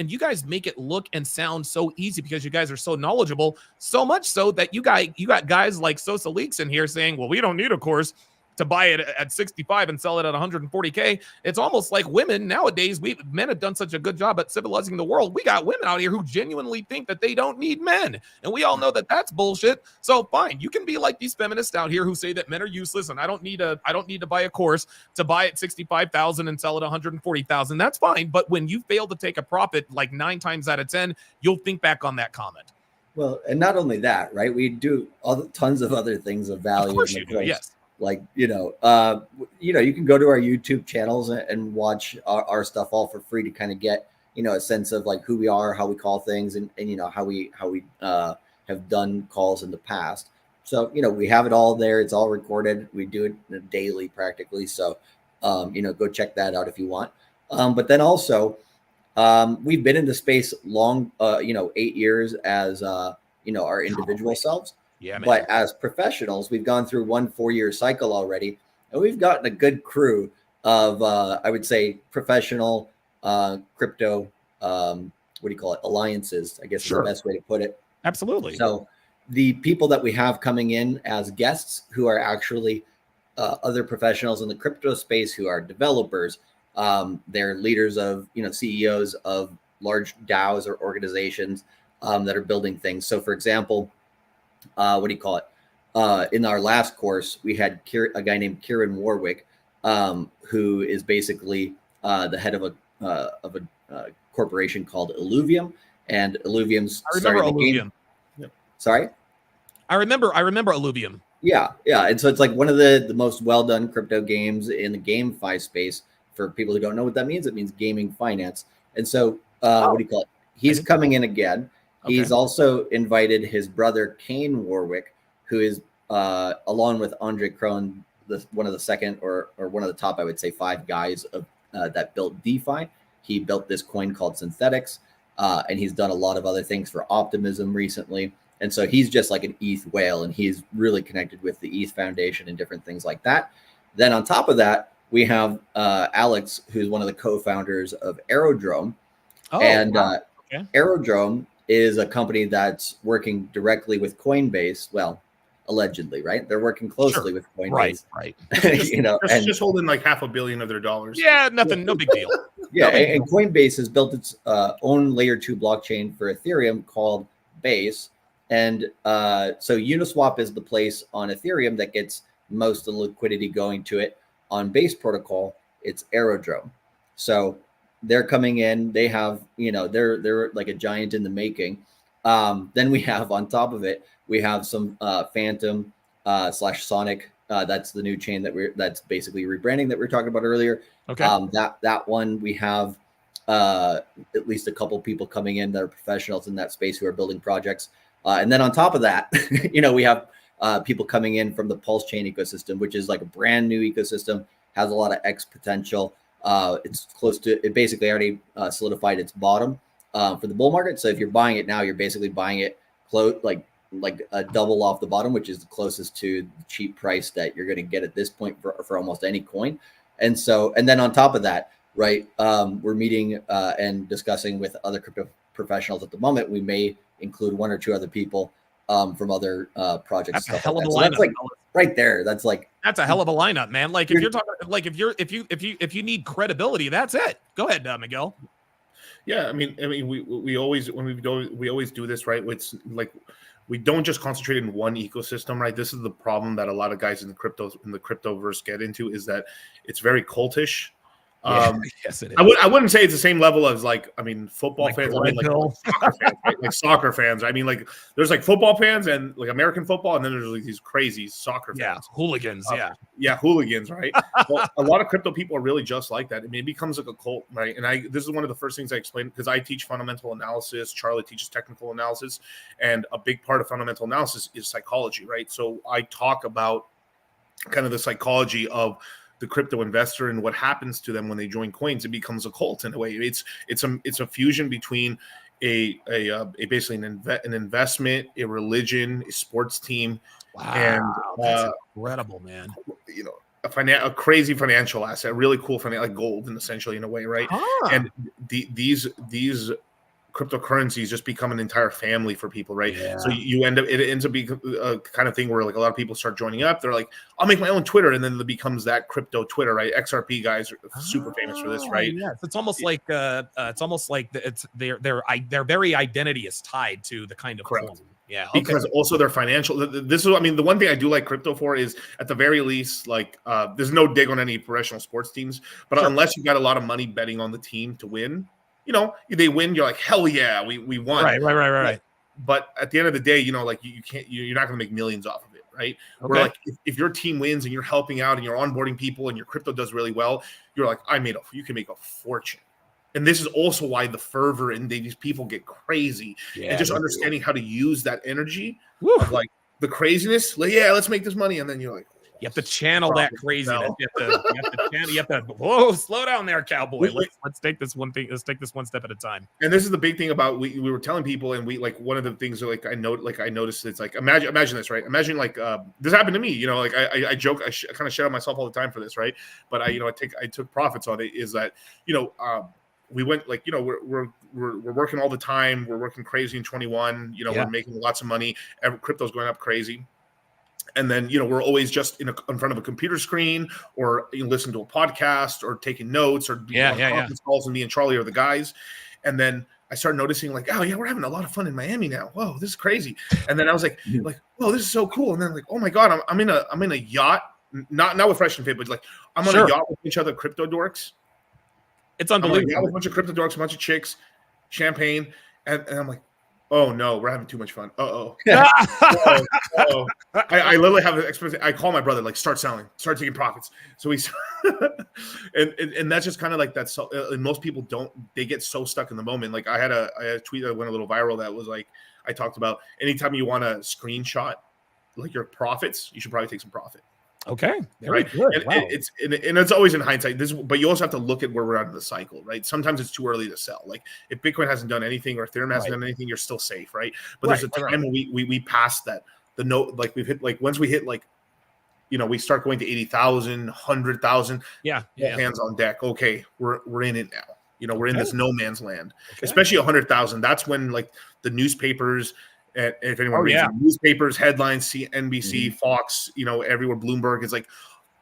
you guys make it look and sound so easy because you guys are so knowledgeable, so much so that you got guys like Sosa Leaks in here saying, well, we don't need a course to buy it at 65 and sell it at 140K. It's almost like women nowadays. Men have done such a good job at civilizing the world. We got women out here who genuinely think that they don't need men, and we all know that that's bullshit. So fine, you can be like these feminists out here who say that men are useless, and I don't need to buy a course to buy it 65,000 and sell it 140,000. That's fine, but when you fail to take a profit, like 9 times out of 10, you'll think back on that comment. Well, and not only that, right? We do tons of other things of value. Of course you do, yes. Like, you can go to our YouTube channels and watch our stuff all for free to kind of get, a sense of like who we are, how we call things, and how we have done calls in the past. So, we have it all there. It's all recorded. We do it daily practically. So, go check that out if you want. But then also, we've been in the space long, 8 years as, our individual selves. Yeah, man. But as professionals, we've gone through 1 4-year cycle already, and we've gotten a good crew of, I would say, professional crypto, alliances, I guess is the best way to put it. Absolutely. So the people that we have coming in as guests who are actually other professionals in the crypto space who are developers, they're leaders of, CEOs of large DAOs or organizations that are building things. So, for example, in our last course, we had a guy named Kieran Warwick, who is basically the head of a corporation called Illuvium, and Illuvium's starting the game. Sorry, I remember Illuvium. Yeah, and so it's like one of the most well done crypto games in the GameFi space. For people who don't know what that means, it means gaming finance. And so, he's coming in again. Okay. He's also invited his brother, Kane Warwick, who is, along with Andre Krohn, one of the second or one of the top, I would say, 5 guys that built DeFi. He built this coin called Synthetics, and he's done a lot of other things for Optimism recently. And so he's just like an ETH whale, and he's really connected with the ETH Foundation and different things like that. Then on top of that, we have Alex, who's one of the co-founders of Aerodrome. Okay. Aerodrome is a company that's working directly with Coinbase. Well, allegedly, right? They're working closely with Coinbase. Right. Just holding like $500 million of their dollars. Yeah, nothing, no big deal. Yeah, and Coinbase has built its own layer 2 blockchain for Ethereum called Base. And so Uniswap is the place on Ethereum that gets most of the liquidity going to it. On Base protocol, it's Aerodrome. So they're coming in. They have, they're like a giant in the making. Then we have on top of it, we have some Phantom / Sonic. That's the new chain that's basically rebranding that we were talking about earlier. Okay. That one we have at least a couple people coming in that are professionals in that space who are building projects. And then on top of that, we have people coming in from the Pulse Chain ecosystem, which is like a brand new ecosystem, has a lot of X potential. It's close to it. Basically, already solidified its bottom for the bull market. So if you're buying it now, you're basically buying it close like a double off the bottom, which is the closest to the cheap price that you're going to get at this point for almost any coin. And so, and then on top of that, right, we're meeting and discussing with other crypto professionals at the moment. We may include one or two other people from other projects. That's a hell of a lineup. So that's like right there. That's a hell of a lineup, man. Like if you're talking, like if you need credibility, that's it. Go ahead, Miguel. Yeah, I mean, we always do this, right? It's like we don't just concentrate in one ecosystem, right? This is the problem that a lot of guys in the cryptoverse get into, is that it's very cultish. Yes, it is. I wouldn't say it's the same level as football like fans. I mean, like soccer fans, right? Like soccer fans. I mean, like there's like football fans and like American football, and then there's like these crazy soccer fans. Yeah, hooligans. Hooligans, right? Well, a lot of crypto people are really just like that. I mean, it becomes like a cult, right? And this is one of the first things I explained, because I teach fundamental analysis. Charlie teaches technical analysis, and a big part of fundamental analysis is psychology, right? So I talk about kind of the psychology of the crypto investor and what happens to them when they join coins. It becomes a cult in a way. It's a fusion between a basically an investment, a religion, a sports team. Wow, and that's incredible, man. You know, a crazy financial asset, really cool financial, like gold, and essentially in a way, right? And these cryptocurrencies just become an entire family for people, right? Yeah. So it ends up being a kind of thing where like a lot of people start joining up. They're like, I'll make my own Twitter, and then it becomes that crypto Twitter, right? XRP guys are super famous for this, right? Yes. It's almost like their very identity is tied to the kind of Correct. coin. Yeah, okay. Because also their financial. This is, I mean, the one thing I do like crypto for is, at the very least, like there's no dig on any professional sports teams, but unless you got a lot of money betting on the team to win, you know, they win, you're like, hell yeah, we won. Right. But at the end of the day, you know, like you're not going to make millions off of it, right? Okay. Where like if your team wins and you're helping out and you're onboarding people and your crypto does really well, you're like, you can make a fortune. And this is also why the fervor and these people get crazy, and just understanding how to use that energy of like the craziness. Like, yeah, let's make this money, and then you're like, you have to channel that craziness. You have to whoa, slow down there, cowboy. Let's take this one thing. Let's take this one step at a time. And this is the big thing about we were telling people, and we like one of the things that I noticed, it's like imagine this, right? Imagine like this happened to me. You know, like I joke, I kind of shit on myself all the time for this, right? But I took profits on it. Is that, you know, we went like, you know, we're working all the time. We're working crazy in 21. You know, we're making lots of money. Crypto's going up crazy. And then, you know, we're always just in front of a computer screen, or you listen to a podcast, or taking notes, or conference calls, and me and Charlie are the guys. And then I started noticing like, oh yeah, we're having a lot of fun in Miami now. Whoa, this is crazy. And then I was like, whoa, this is so cool. And then like, oh my God, I'm in a yacht, not with Fresh and Fit, but like I'm on a yacht with each other crypto dorks. It's unbelievable. I'm with a bunch of crypto dorks, a bunch of chicks, champagne, and I'm like, oh no, we're having too much fun. I literally have an experience. I call my brother, like, start selling, start taking profits. So he's and that's just kind of like that. So and most people they get so stuck in the moment. Like I had a tweet that went a little viral that was like, I talked about anytime you want to screenshot like your profits, you should probably take some profit. Okay, right. Good. And Wow. it's always in hindsight. But you also have to look at where we're at in the cycle, right? Sometimes it's too early to sell. Like if Bitcoin hasn't done anything or Ethereum hasn't done anything, you're still safe, right? But there's a time when we passed that. The note, like we've hit, like once we hit, like, you know, we start going to 80,000, 100,000. Hands on deck. Okay, we're in it now. You know, we're in this no man's land. Especially 100,000. That's when like the newspapers. If anyone reads newspapers, headlines, NBC, Fox, you know, everywhere, Bloomberg is like,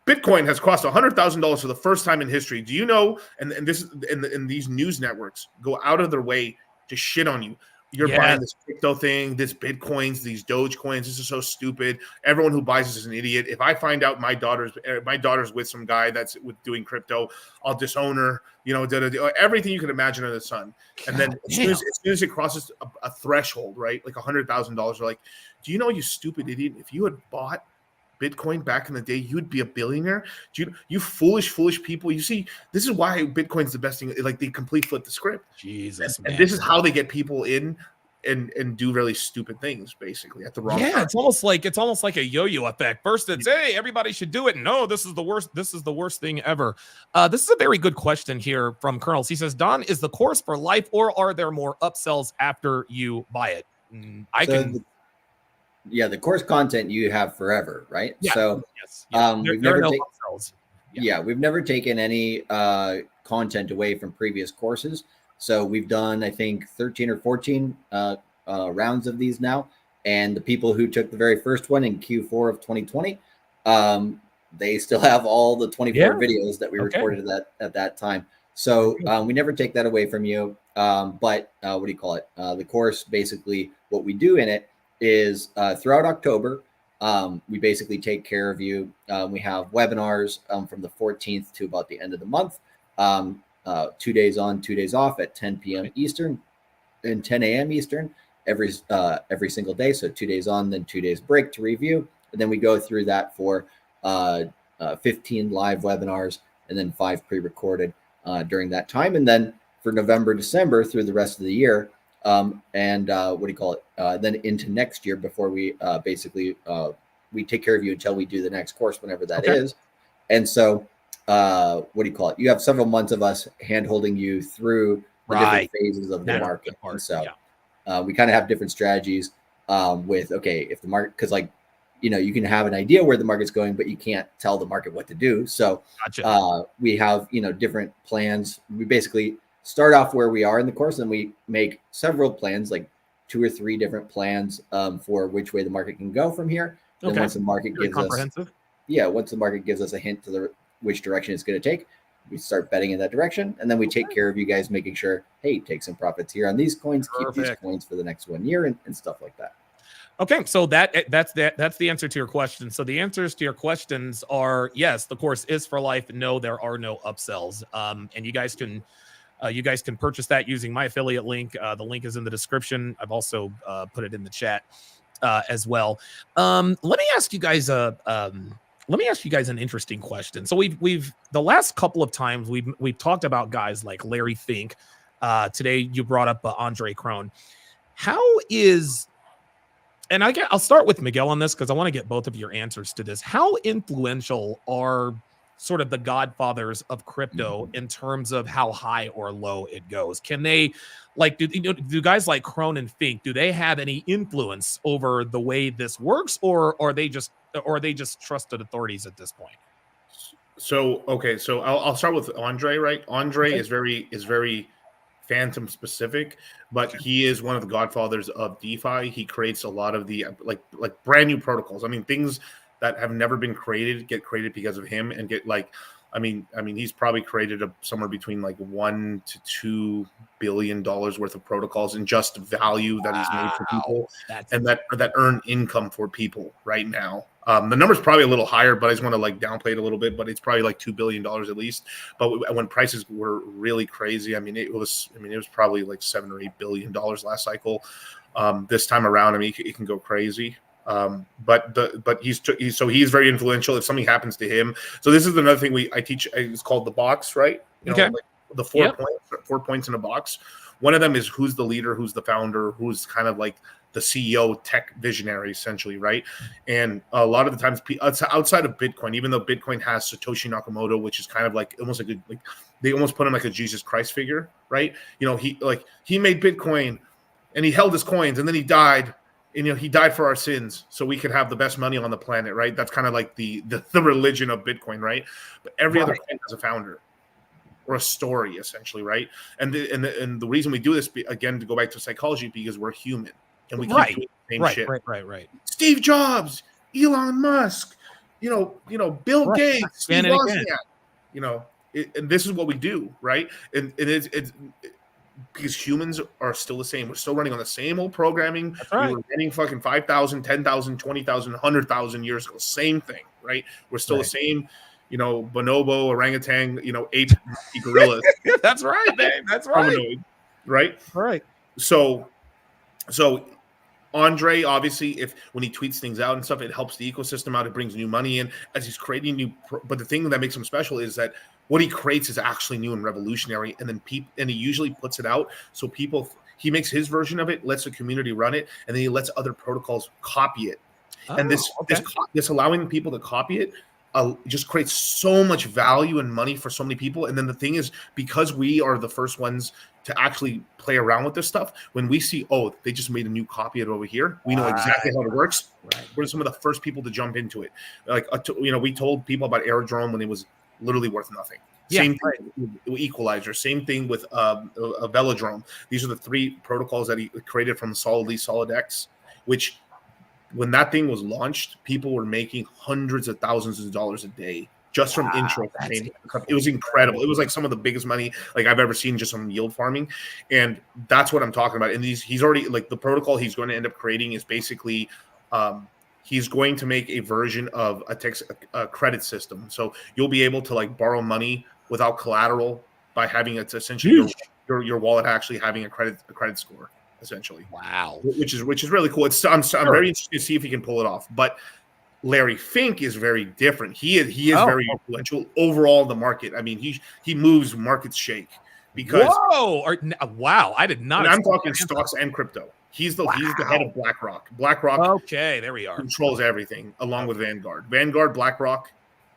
Bitcoin has crossed $100,000 for the first time in history. Do you know? And this and these news networks go out of their way to shit on you. You're buying this crypto thing, this Bitcoins, these Doge coins. This is so stupid. Everyone who buys this is an idiot. If I find out my daughter's with some guy that's doing crypto, I'll disown her. You know, everything you can imagine under the sun. And then as soon as it crosses a threshold, right, like $100,000, like, do you know, you stupid idiot, if you had bought Bitcoin back in the day, you'd be a billionaire. You foolish people. You see, this is why Bitcoin's the best thing. Like they complete flip the script. Jesus, and this is how they get people in and do really stupid things basically at the wrong time. It's almost like a yo-yo effect. First it's, hey, everybody should do it. No, this is the worst thing ever. This is a very good question here from Kernels. He says, Don, is the course for life, or are there more upsells after you buy it? The course content you have forever, right? Yeah. So we've never upsells. We've never taken any content away from previous courses. So we've done, I think, 13 or 14 rounds of these now. And the people who took the very first one in Q4 of 2020, they still have all the 24 videos that we recorded at that time. So we never take that away from you. But what do you call it? The course, basically, what we do in it is throughout October, we basically take care of you. We have webinars from the 14th to about the end of the month. 2 days on, 2 days off at 10 p.m. Eastern and 10 a.m. Eastern every single day. So 2 days on, then 2 days break to review. And then we go through that for 15 live webinars and then 5 pre-recorded during that time. And then for November, December through the rest of the year, then into next year before we we take care of you until we do the next course, whenever that is. And so you have several months of us hand holding you through the different phases of the market. And so we kind of have different strategies with, if the market, because you can have an idea where the market's going, but you can't tell the market what to do. So we have, different plans. We basically start off where we are in the course, and we make several plans, like 2 or 3 different plans for which way the market can go from here. Then once the market once the market gives us a hint to which direction it's going to take, we start betting in that direction, and then we take care of you guys, making sure, hey, take some profits here on these coins, keep these coins for the next 1 year, and stuff like that. Okay, so that's the answer to your question. So the answers to your questions are yes, the course is for life. No, there are no upsells. And you guys can purchase that using my affiliate link. The link is in the description. I've also put it in the chat as well. Let me ask you guys an interesting question. So we've the last couple of times we've talked about guys like Larry Fink. Today you brought up Andre Krohn. I'll start with Miguel on this because I want to get both of your answers to this. How influential are sort of the godfathers of crypto in terms of how high or low it goes? Can they, do guys like Krohn and Fink, do they have any influence over the way this works, or are they just trusted authorities at this point? So I'll start with Andre. Right, Andre is very Phantom specific, but he is one of the godfathers of DeFi. He creates a lot of the like brand new protocols. I mean, things that have never been created get created because of him, and get he's probably created somewhere between $1 to $2 billion worth of protocols in just value that he's made for people, and that earn income for people right now. The number's probably a little higher, but I just want to downplay it a little bit. But it's probably $2 billion at least. But when prices were really crazy, it was probably $7 or $8 billion last cycle. This time around, it can go crazy. But he's very influential. If something happens to him, so this is another thing I teach. It's called the box, right? The 4 points in a box. One of them is who's the leader, who's the founder, who's kind of the CEO, tech visionary, essentially, right? And a lot of the times, outside of Bitcoin, even though Bitcoin has Satoshi Nakamoto, which is kind of almost they almost put him like a Jesus Christ figure, right? He made Bitcoin, and he held his coins, and then he died. And he died for our sins, so we could have the best money on the planet, right? That's kind of like the religion of Bitcoin, right? But every other coin has a founder or a story, essentially, right? And the reason we do this, again, to go back to psychology, because we're human and we keep doing the same shit. Right. Steve Jobs, Elon Musk, Bill Gates, Steve Wozniak, and this is what we do, right? And it's because humans are still the same. We're still running on the same old programming. We were running fucking 5,000, 10,000, 20,000, 100,000 years ago. Same thing, right? We're still the same, bonobo, orangutan, ape, gorillas. That's right, man. That's right. Right? Right. So Andre, obviously, when he tweets things out and stuff, it helps the ecosystem out. It brings new money in as he's creating new. But the thing that makes him special is that what he creates is actually new and revolutionary, and then he usually puts it out so people. He makes his version of it, lets the community run it, and then he lets other protocols copy it. And this allowing people to copy it just creates so much value and money for so many people. And then the thing is, because we are the first ones to actually play around with this stuff, when we see, oh, they just made a new copy of it over here, we know exactly how it works. Right. We're some of the first people to jump into it. Like, we told people about Aerodrome when it was literally worth nothing. Same thing with Equalizer. Same thing with a Velodrome. These are the 3 protocols that he created from Solid X, which when that thing was launched, people were making hundreds of thousands of dollars a day just from intro. It was incredible. It was like some of the biggest money like I've ever seen just from yield farming. And that's what I'm talking about. And he's already, like, the protocol he's going to end up creating is basically he's going to make a version of a credit system. So you'll be able to like borrow money without collateral by having it's essentially your wallet actually having a credit score. Essentially, wow, which is really cool. I'm very interested to see if he can pull it off. But Larry Fink is very different. He is very influential overall in the market. I mean, he moves markets shake because wow, I did not. I'm talking stocks and crypto. He's the head of BlackRock. BlackRock, okay, there we are. Controls everything along with Vanguard. Vanguard, BlackRock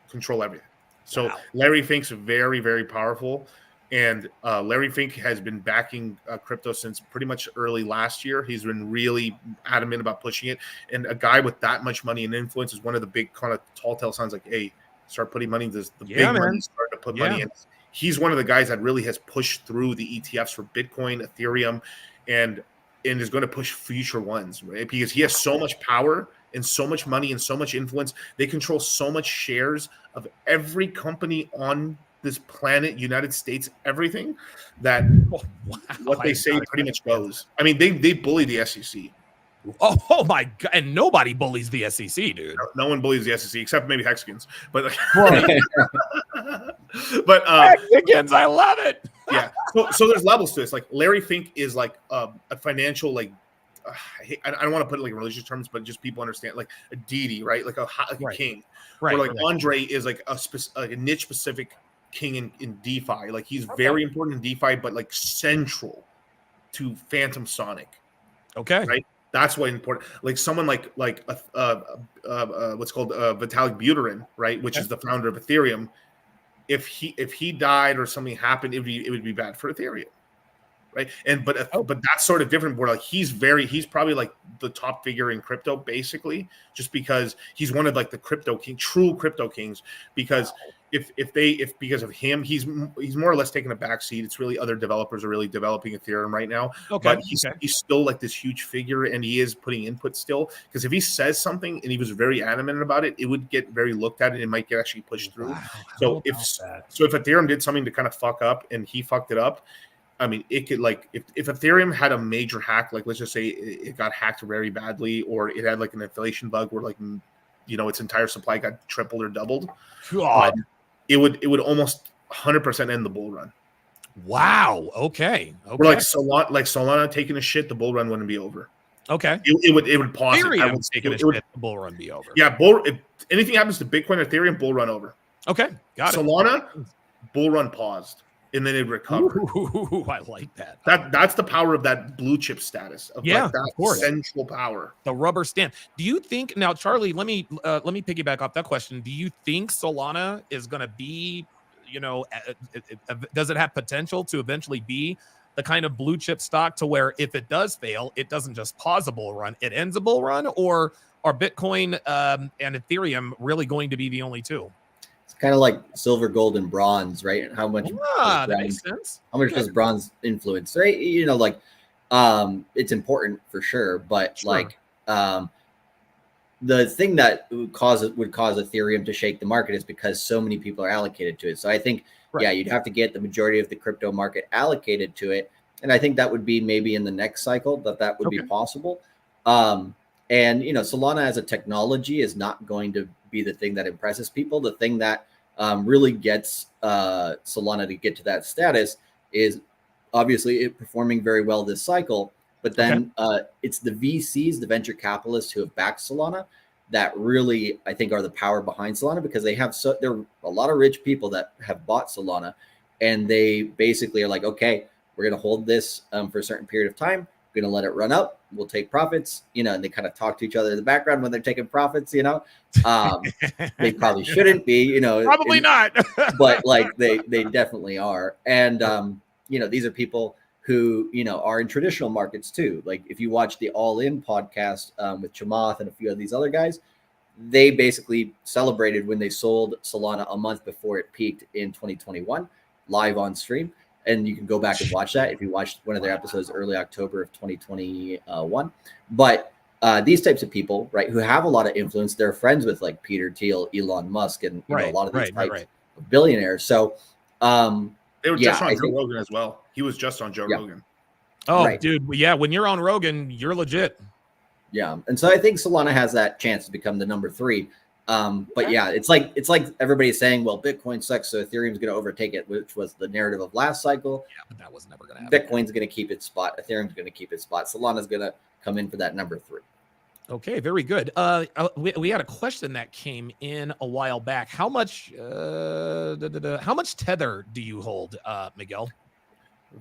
control everything. So Larry Fink's very, very powerful. And Larry Fink has been backing crypto since pretty much early last year. He's been really adamant about pushing it. And a guy with that much money and influence is one of the big kind of tall tale signs like, hey, start putting money into this. Big money, start to put money in. He's one of the guys that really has pushed through the ETFs for Bitcoin, Ethereum, and is going to push future ones, right? Because he has so much power and so much money and so much influence. They control so much shares of every company on this planet, United States, everything, that what they say pretty much goes. I mean, they bully the SEC. Oh my God. And nobody bullies the SEC, dude. No one bullies the SEC except maybe Hexagons. But Hexagons, I love it. Yeah. So there's levels to this. Like Larry Fink is like a financial, like, I don't want to put it like in religious terms, but just people understand, like a deity, right? Like a king. Right. Or like Andre is like a niche specific king in DeFi. Like he's very important in DeFi, but like central to Phantom Sonic. Okay. Right. That's why important. Like someone like what's called Vitalik Buterin, right, which is the founder of Ethereum. If he died or something happened, it would be bad for Ethereum, right? And but that's sort of different. Where like he's probably like the top figure in crypto, basically, just because he's one of like the true crypto kings. Because if because of him, he's more or less taking a back seat. It's really other developers are really developing Ethereum right now. Okay. But he's still like this huge figure, and he is putting input still. Because if he says something and he was very adamant about it, it would get very looked at, and it might get actually pushed through. Wow, so if Ethereum did something to kind of fuck up and he fucked it up, I mean, it could like if Ethereum had a major hack, like let's just say it got hacked very badly, or it had like an inflation bug where like its entire supply got tripled or doubled. God. It would almost 100% end the bull run. Wow. Okay. Or like Solana taking a shit, the bull run wouldn't be over. Okay. It would pause. Ethereum taking a shit, the bull run be over. Yeah. If anything happens to Bitcoin, Ethereum, bull run over. Okay. Got it. Solana, bull run paused, and then it recovered. Ooh, I like that. That's the power of that blue chip status. Of that central power. The rubber stamp. Do you think now, Charlie? Let me piggyback off that question. Do you think Solana is going to be, does it have potential to eventually be the kind of blue chip stock to where if it does fail, it doesn't just pause a bull run, it ends a bull run? Or are Bitcoin and Ethereum really going to be the only two? Kind of like silver, gold, and bronze, right? How much? That makes sense. How much does bronze influence, right? It's important for sure, but the thing that would cause Ethereum to shake the market is because so many people are allocated to it. So I think, you'd have to get the majority of the crypto market allocated to it, and I think that would be maybe in the next cycle that would be possible. And Solana as a technology is not going to be the thing that impresses people. The thing that really gets Solana to get to that status is obviously it performing very well this cycle, but then it's the VCs, the venture capitalists who have backed Solana that really, I think, are the power behind Solana, because there are a lot of rich people that have bought Solana, and they basically are like, okay, we're going to hold this for a certain period of time. We're going to let it run up. We'll take profits, and they kind of talk to each other in the background when they're taking profits, they probably shouldn't be, Probably not. but like they definitely are. And, these are people who, are in traditional markets too. Like if you watch the All In podcast with Chamath and a few of these other guys, they basically celebrated when they sold Solana a month before it peaked in 2021 live on stream. And you can go back and watch that if you watched one of their episodes early October of 2021. But these types of people, right, who have a lot of influence, they're friends with like Peter Thiel, Elon Musk, and a lot of these types of billionaires. So they were just on Joe Rogan as well. He was just on Joe Rogan. Oh, dude. Yeah. When you're on Rogan, you're legit. Yeah. And so I think Solana has that chance to become the number 3. But yeah, it's like everybody's saying, well, Bitcoin sucks, so Ethereum's going to overtake it, which was the narrative of last cycle. Yeah, but that was never going to happen. Bitcoin's going to keep its spot. Ethereum's going to keep its spot. Solana's going to come in for that number 3. Okay, very good. We had a question that came in a while back. How much tether do you hold, Miguel?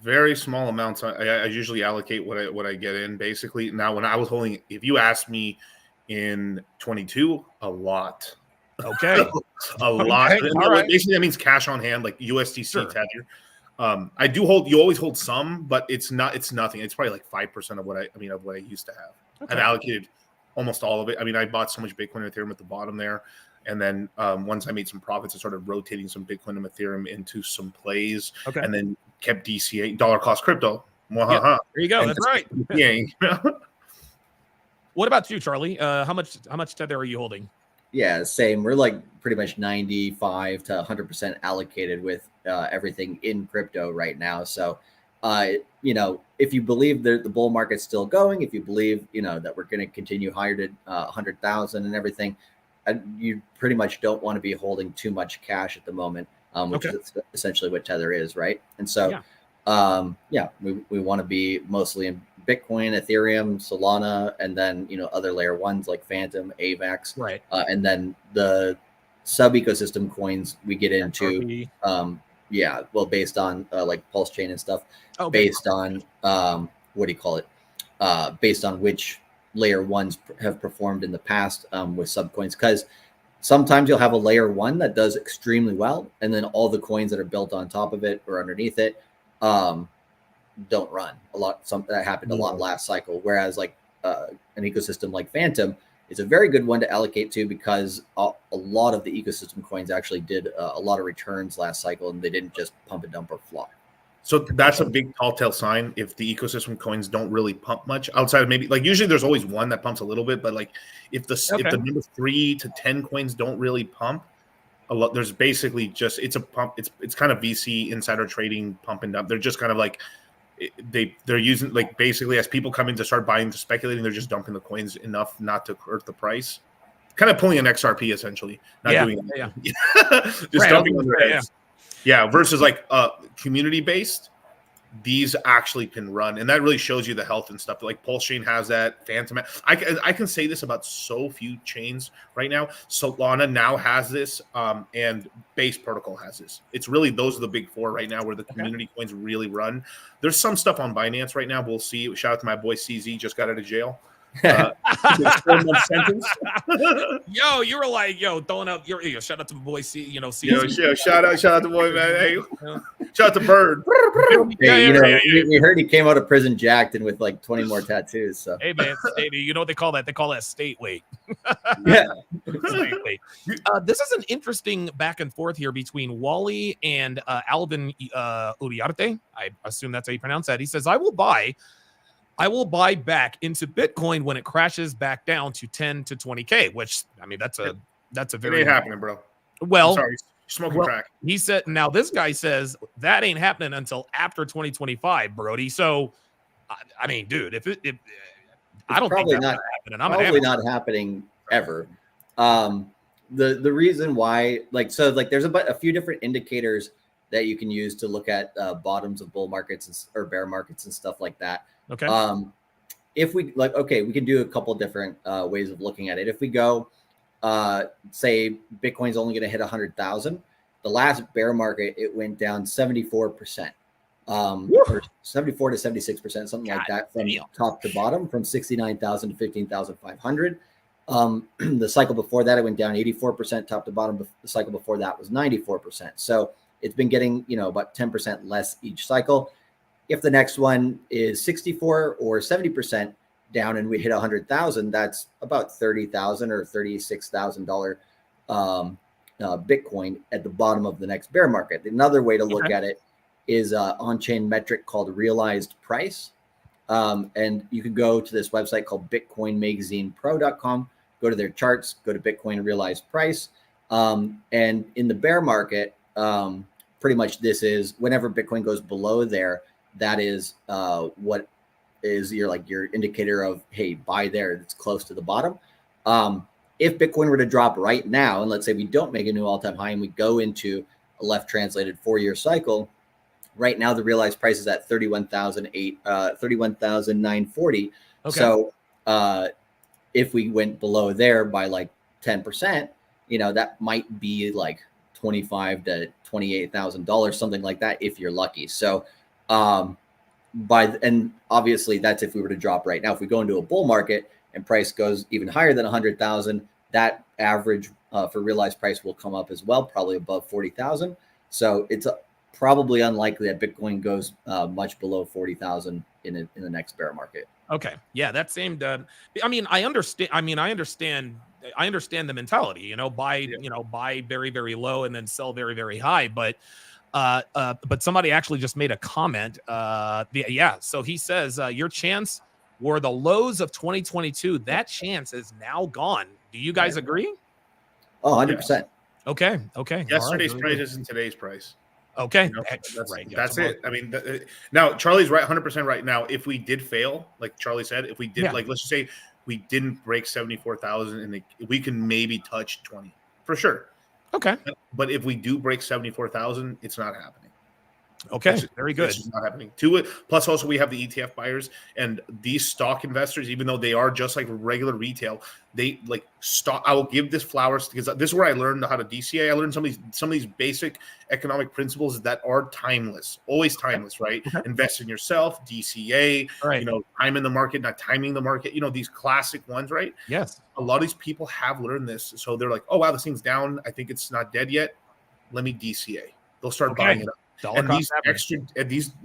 Very small amounts. I usually allocate what I get in. Basically, now when I was holding, if you asked me in 22, a lot. Okay, a lot. All right. Basically, that means cash on hand, like USDC tether. I do hold. You always hold some, but it's nothing. It's probably like 5% of what I used to have. Okay. I've allocated almost all of it. I mean, I bought so much Bitcoin and Ethereum at the bottom there. And then once I made some profits, I started rotating some Bitcoin and Ethereum into some plays, and then kept DCA, dollar cost crypto. Yep. There you go. That's right. What about you, Charlie? How much tether are you holding? Yeah, same. We're like pretty much 95 to 100% allocated with everything in crypto right now. So, if you believe the bull market's still going, if you believe, that we're going to continue higher to 100,000 and everything, you pretty much don't want to be holding too much cash at the moment, which is essentially what Tether is, right? And so, we want to be mostly in Bitcoin, Ethereum, Solana, and then other layer ones like Phantom, AVAX, right? And then the sub ecosystem coins we get into, based on like Pulse Chain and stuff, based on based on which layer ones have performed in the past with subcoins, because sometimes you'll have a layer 1 that does extremely well, and then all the coins that are built on top of it or underneath it don't run a lot. That happened a lot last cycle, whereas like an ecosystem like Phantom is a very good one to allocate to, because a lot of the ecosystem coins actually did a lot of returns last cycle, and they didn't just pump and dump or flop. So that's a big telltale sign if the ecosystem coins don't really pump much outside of maybe like usually there's always one that pumps a little bit, but like if the number 3 to 10 coins don't really pump a lot, there's basically just it's a pump. It's kind of VC insider trading pump and dump. They're just kind of like they're using like basically as people come in to start buying to speculating, they're just dumping the coins enough not to hurt the price. Kind of pulling an XRP essentially, not doing just dumping on their heads. Yeah, versus like community based, these actually can run, and that really shows you the health and stuff. Like Pulse Chain has that. Phantom, I can say this about so few chains right now. Solana now has this, and Base Protocol has this. It's really those are the big 4 right now where the community coins really run. There's some stuff on Binance right now. We'll see. Shout out to my boy CZ, just got out of jail. 4-month sentence. Yo, you were like, throwing out your shout out to my boy shout out to boy, man. Hey, shout out to Bird. We heard he came out of prison jacked and with like 20 more tattoos. So hey man, you know what they call that? They call that state weight. State weight. This is an interesting back and forth here between Wally and Alvin Uriarte. I assume that's how you pronounce that. He says, I will buy back into Bitcoin when it crashes back down to 10 to 20K, which I mean, that's a very it ain't happening, bro. Well, I'm sorry, smoking crack. He said, now this guy says that ain't happening until after 2025, Brody. So, I mean, dude, if I don't think that's probably not happening ever. The reason why, there's a few different indicators that you can use to look at bottoms of bull markets or bear markets and stuff like that. Okay. If we we can do a couple different ways of looking at it. If we go, say Bitcoin's only going to hit 100,000, the last bear market, it went down 74%. or 74 to 76%, something like that, from top to bottom, from 69,000 to 15,500. The cycle before that, it went down 84% top to bottom. The cycle before that was 94%. So it's been getting, about 10% less each cycle. If the next one is 64 or 70% down and we hit 100,000, that's about $30,000 or $36,000 Bitcoin at the bottom of the next bear market. Another way to look at it is an on-chain metric called realized price. And you can go to this website called bitcoinmagazinepro.com, go to their charts, go to Bitcoin realized price. And in the bear market, pretty much this is whenever Bitcoin goes below there, that is what is your indicator of, hey, buy there, it's close to the bottom. If Bitcoin were to drop right now, and let's say we don't make a new all-time high and we go into a left translated 4-year cycle, right now the realized price is at 31,940. Okay. So if we went below there by like 10%, that might be like $25,000 to $28,000, something like that, if you're lucky. So and obviously that's if we were to drop right now. If we go into a bull market and price goes even higher than 100,000, that average for realized price will come up as well, probably above 40,000. So it's probably unlikely that Bitcoin goes much below 40,000 in the next bear market. Okay, yeah, that seemed. I understand the mentality. Buy very, very low and then sell very, very high. But somebody actually just made a comment. So he says your chance were the lows of 2022. That chance is now gone. Do you guys agree? Oh, 100%. Okay. Yesterday's price isn't today's price. Okay. That's it. I mean, now Charlie's right, 100% right. Now, if we did fail, like Charlie said, if we did, let's just say we didn't break 74,000 and we can maybe touch 20 for sure. Okay. But if we do break 74,000, it's not happening. Okay, very good. It's not happening. Plus, also we have the ETF buyers and these stock investors. Even though they are just like regular retail, they like stock. I will give this flowers because this is where I learned how to DCA. I learned some of these basic economic principles that are timeless, always timeless, right? Okay. Invest in yourself, DCA. Right. Time in the market, not timing the market. These classic ones, right? Yes. A lot of these people have learned this, so they're like, "Oh wow, this thing's down. I think it's not dead yet. Let me DCA." They'll start buying it up. And these extra,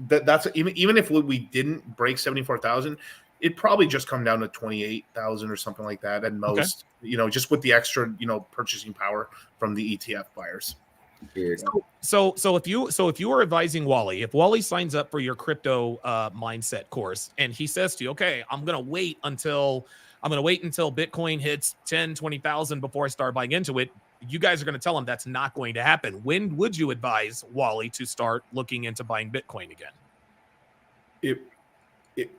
that's even if we didn't break 74,000, it'd probably just come down to 28,000 or something like that at most. Okay. Just with the extra, purchasing power from the ETF buyers. So if you were advising Wally, if Wally signs up for your crypto mindset course and he says to you, okay, I'm gonna wait until Bitcoin hits 10, 20,000 before I start buying into it. You guys are going to tell him that's not going to happen. When would you advise Wally to start looking into buying Bitcoin again?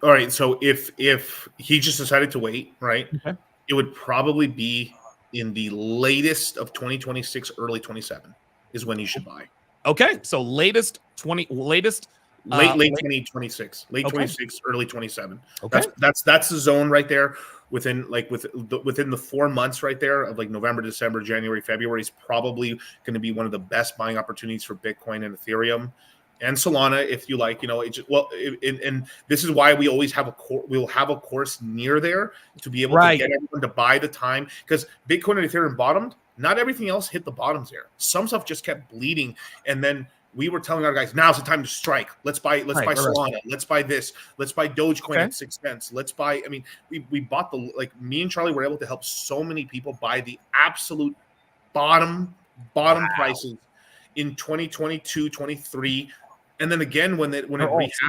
All right. So if he just decided to wait, right, it would probably be in the latest of 2026, early 27 is when he should buy. Okay. So late 2026, late 26, early 27. Okay. That's the zone right there. Within the 4 months right there of like November, December, January, February is probably going to be one of the best buying opportunities for Bitcoin and Ethereum and Solana, if you like. And this is why we always have we'll have a course near there to be able to get everyone to buy the time, because Bitcoin and Ethereum bottomed. Not everything else hit the bottoms there. Some stuff just kept bleeding, and then we were telling our guys, now's the time to strike. Let's buy Solana. Let's buy this. Let's buy Dogecoin at 6 cents. Let's buy. I mean, we bought me and Charlie were able to help so many people buy the absolute bottom prices in 2022, 23, and then again when it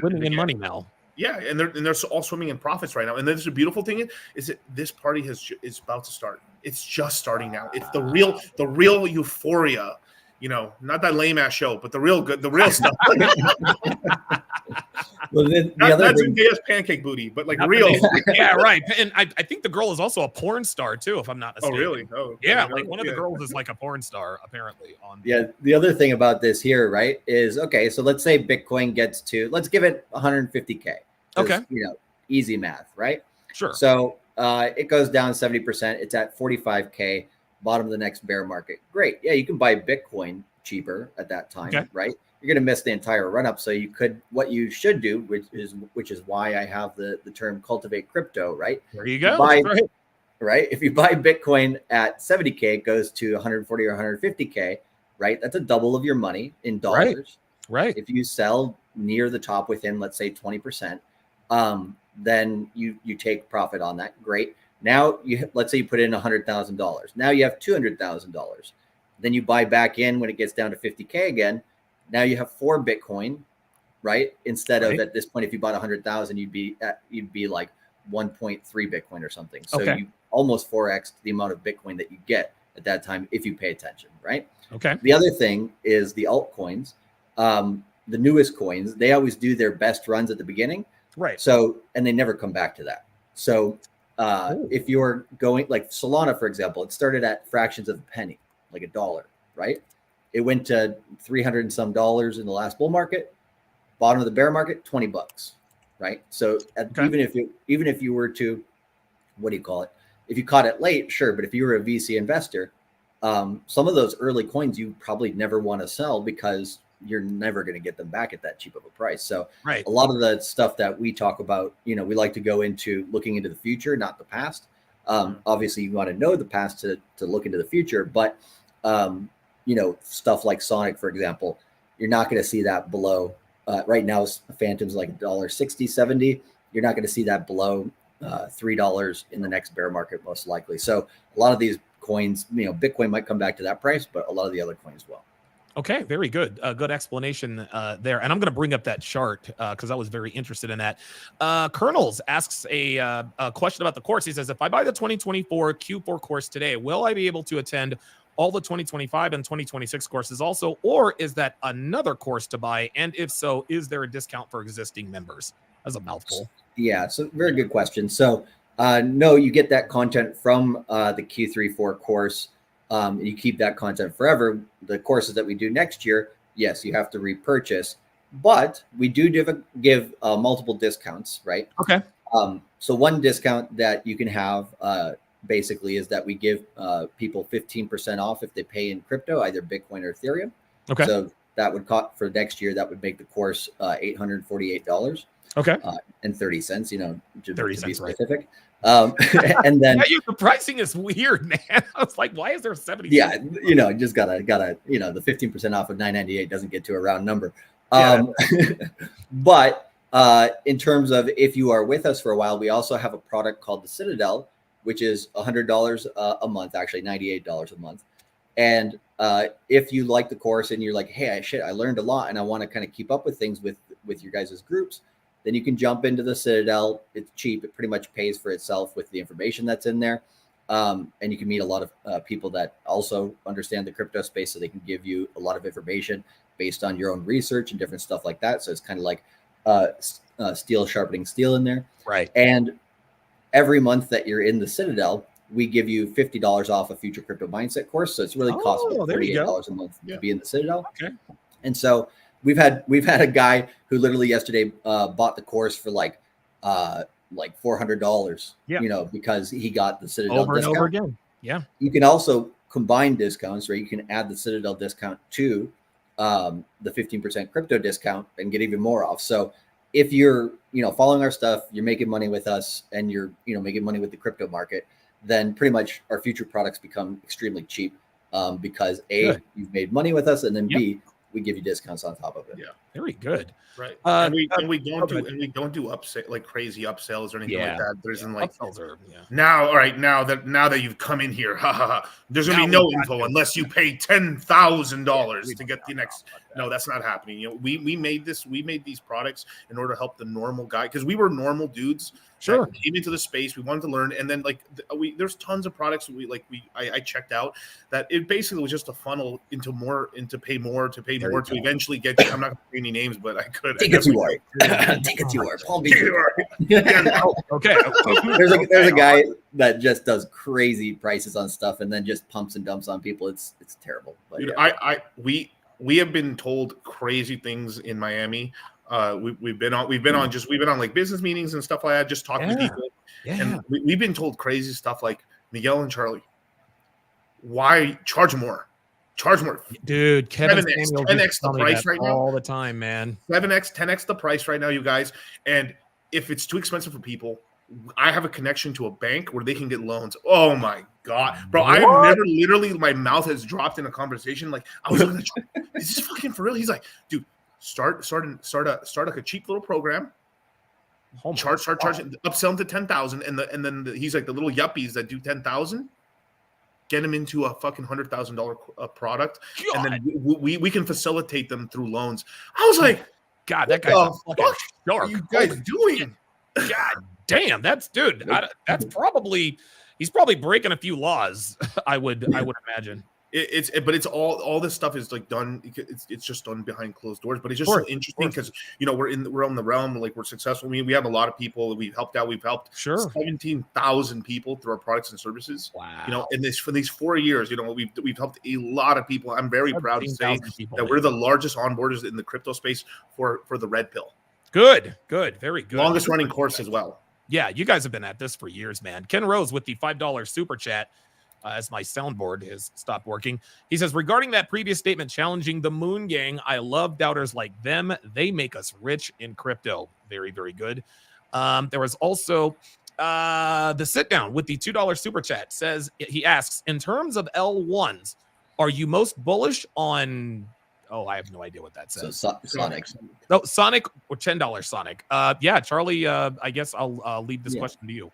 swimming in money now. Yeah, and they're all swimming in profits right now. And then the beautiful thing is that this party is about to start. It's just starting now. It's the real euphoria. Not that lame ass show, but the real stuff. Well, that's Zendaya's pancake booty, but like real. Yeah, right. And I think the girl is also a porn star too, if I'm not mistaken. Oh, really? Oh, yeah. Like one of the girls is like a porn star, apparently. The other thing about this here, right, is okay. So let's say Bitcoin gets to, let's give it 150K. Okay. Easy math, right? Sure. So it goes down 70%. It's at 45K. Bottom of the next bear market. Great. Yeah, you can buy Bitcoin cheaper at that time, Okay. right? You're going to miss the entire run up. So what you should do, which is why I have the term cultivate crypto, right? There you go. That's right. Right. If you buy Bitcoin at 70K, it goes to 140 or 150K, right? That's a double of your money in dollars. Right. If you sell near the top within, let's say 20%, then you take profit on that. Great. Now let's say you put in $100,000. Now you have $200,000. Then you buy back in when it gets down to 50K again. Now you have 4 Bitcoin, right? Instead of at this point, if you bought 100,000, you'd be like 1.3 Bitcoin or something. So you almost 4x the amount of Bitcoin that you get at that time if you pay attention, right? Okay. The other thing is the altcoins, the newest coins. They always do their best runs at the beginning, right? So and they never come back to that. So if you're going like Solana, for example, it started at fractions of a penny, like $1, right? It went to $300 and some in the last bull market. Bottom of the bear market, $20, right? So even if you were to, what do you call it? If you caught it late, sure. But if you were a VC investor, some of those early coins you probably never want to sell because you're never going to get them back at that cheap of a price. So a lot of the stuff that we talk about, we like to go into looking into the future, not the past. Obviously, you want to know the past to look into the future, but stuff like Sonic, for example, you're not going to see that below. Right now, Phantom's like $1.60, 70. You're not going to see that below $3 in the next bear market, most likely. So a lot of these coins, Bitcoin might come back to that price, but a lot of the other coins will. Okay, very good. Good explanation there. And I'm going to bring up that chart because I was very interested in that. Kernels asks a question about the course. He says, if I buy the 2024 Q4 course today, will I be able to attend all the 2025 and 2026 courses also, or is that another course to buy? And if so, is there a discount for existing members? That's a mouthful. Yeah, so very good question. So no, you get that content from the Q3-4 course. You keep that content forever. The courses that we do next year, yes, you have to repurchase, but we do give multiple discounts, right? Okay. So one discount that you can have basically is that we give people 15% off if they pay in crypto, either Bitcoin or Ethereum. Okay. So that would cost for next year, that would make the course $848. Okay. And 30 cents, to 30 be cents, specific. Right. And then the pricing is weird, man. I was like, why is there 70? Yeah, just gotta the 15% off of $9.98 doesn't get to a round number. But in terms of if you are with us for a while, we also have a product called the Citadel, which is $100 a month, actually $98 a month. And if you like the course and you're like, hey, I learned a lot and I want to kind of keep up with things with your guys' groups, then you can jump into the Citadel. It's cheap. It pretty much pays for itself with the information that's in there. And you can meet a lot of people that also understand the crypto space, so they can give you a lot of information based on your own research and different stuff like that. So it's kind of like steel sharpening steel in there. Right. And every month that you're in the Citadel, we give you $50 off a Future Crypto Mindset course. So it's really cost $38 a month to be in the Citadel. Okay. And so we've had a guy who literally yesterday bought the course for like $400, because he got the Citadel over discount. And over again. Yeah. You can also combine discounts, right? You can add the Citadel discount to the 15% crypto discount and get even more off. So if you're, following our stuff, you're making money with us and you're, making money with the crypto market, then pretty much our future products become extremely cheap because A, you've made money with us, and then B, we give you discounts on top of it. Yeah. Very good. Right. And we don't do upsell, like crazy upsells or anything like that. There isn't like upsells are, now. All right. Now that you've come in here, there's going to be no info unless you pay $10,000 to get the next. No, that's not happening. We made these products in order to help the normal guy, because we were normal dudes. Sure. Came into the space, we wanted to learn, and then there's tons of products I checked out that it basically was just a funnel into pay more to eventually get you. I'm not going to say any names, but I could. Take it you are. Take it you are. Paul B. Okay. There's a guy that just does crazy prices on stuff and then just pumps and dumps on people. It's terrible. But dude, we have been told crazy things in Miami. We've been on like business meetings and stuff like that, just talking to people. Yeah. And we've been told crazy stuff like, Miguel and Charlie, why charge more? Charge more. Dude, Kevin 7x, Samuels 10x used to the tell me price that right now. all the time, man. 7x, 10x the price right now, you guys. And if it's too expensive for people, I have a connection to a bank where they can get loans. Oh my God, bro. What? I've never literally, my mouth has dropped in a conversation. Like I was looking at, is this fucking for real? He's like, dude, start like a cheap little program. Oh Start charging, upsell them to 10,000, and then he's like the little yuppies that do 10,000. Get them into a fucking $100,000 product, God. and then we can facilitate them through loans. I was like, God, that guy's a fucking what shark. are you guys doing? God damn, that's that's probably he's probably breaking a few laws. I would imagine. But it's all this stuff is like done. It's just done behind closed doors. But it's just so interesting because we're on the realm, like we're successful. We have a lot of people that we've helped out. We've helped 17,000 people through our products and services. Wow. And for these 4 years, we've helped a lot of people. I'm very proud to say that we're the largest onboarders in the crypto space for the Red Pill. Good, very good. Longest running course as well. Yeah, you guys have been at this for years, man. Ken Rose with the $5 super chat. As my soundboard has stopped working. He says, regarding that previous statement challenging the Moon Gang, I love doubters like them. They make us rich in crypto. Very, very good. There was also the sit down with the $2 super chat. He asks, in terms of L1s, are you most bullish on... Oh, I have no idea what that says. So Sonic. No, Sonic or $10 Sonic. Yeah, Charlie, I guess I'll leave this question to you.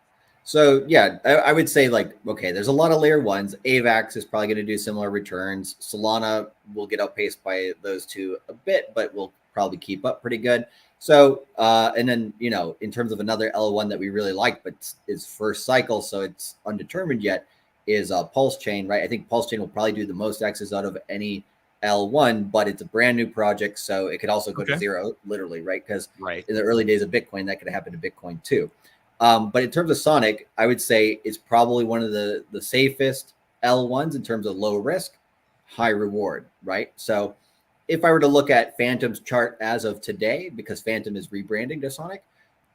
So yeah, I would say like, okay, there's a lot of layer ones. AVAX is probably going to do similar returns. Solana will get outpaced by those two a bit, but will probably keep up pretty good. So, and then, in terms of another L1 that we really like, but is first cycle, so it's undetermined yet, is Pulse Chain, right? I think Pulse Chain will probably do the most X's out of any L1, but it's a brand new project. So it could also go to zero, literally, right? Because in the early days of Bitcoin, that could happen to Bitcoin too. But in terms of Sonic, I would say it's probably one of the safest L1s in terms of low risk, high reward, right? So if I were to look at Phantom's chart as of today, because Phantom is rebranding to Sonic,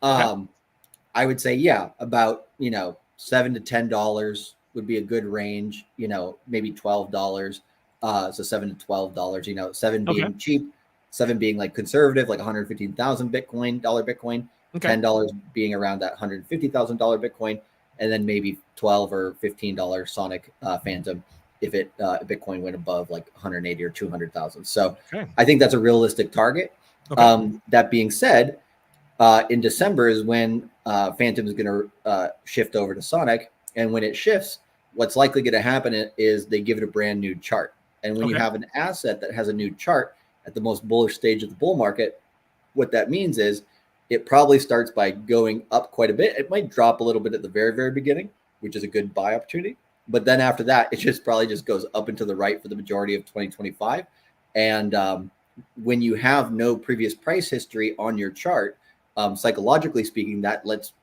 I would say, about, $7 to $10 would be a good range, maybe $12. So $7 to $12, 7 being cheap, 7 being like conservative, like 115,000 Bitcoin. $10 being around that $150,000 Bitcoin, and then maybe $12 or $15 Sonic Phantom if Bitcoin went above like 180 or 200,000. So I think that's a realistic target. That being said, in December is when Phantom is going to shift over to Sonic, and when it shifts, what's likely going to happen is they give it a brand new chart. And when you have an asset that has a new chart at the most bullish stage of the bull market, what that means is it probably starts by going up quite a bit. It might drop a little bit at the very, very beginning, which is a good buy opportunity. But then after that, it probably goes up and to the right for the majority of 2025. And when you have no previous price history on your chart, psychologically speaking, it's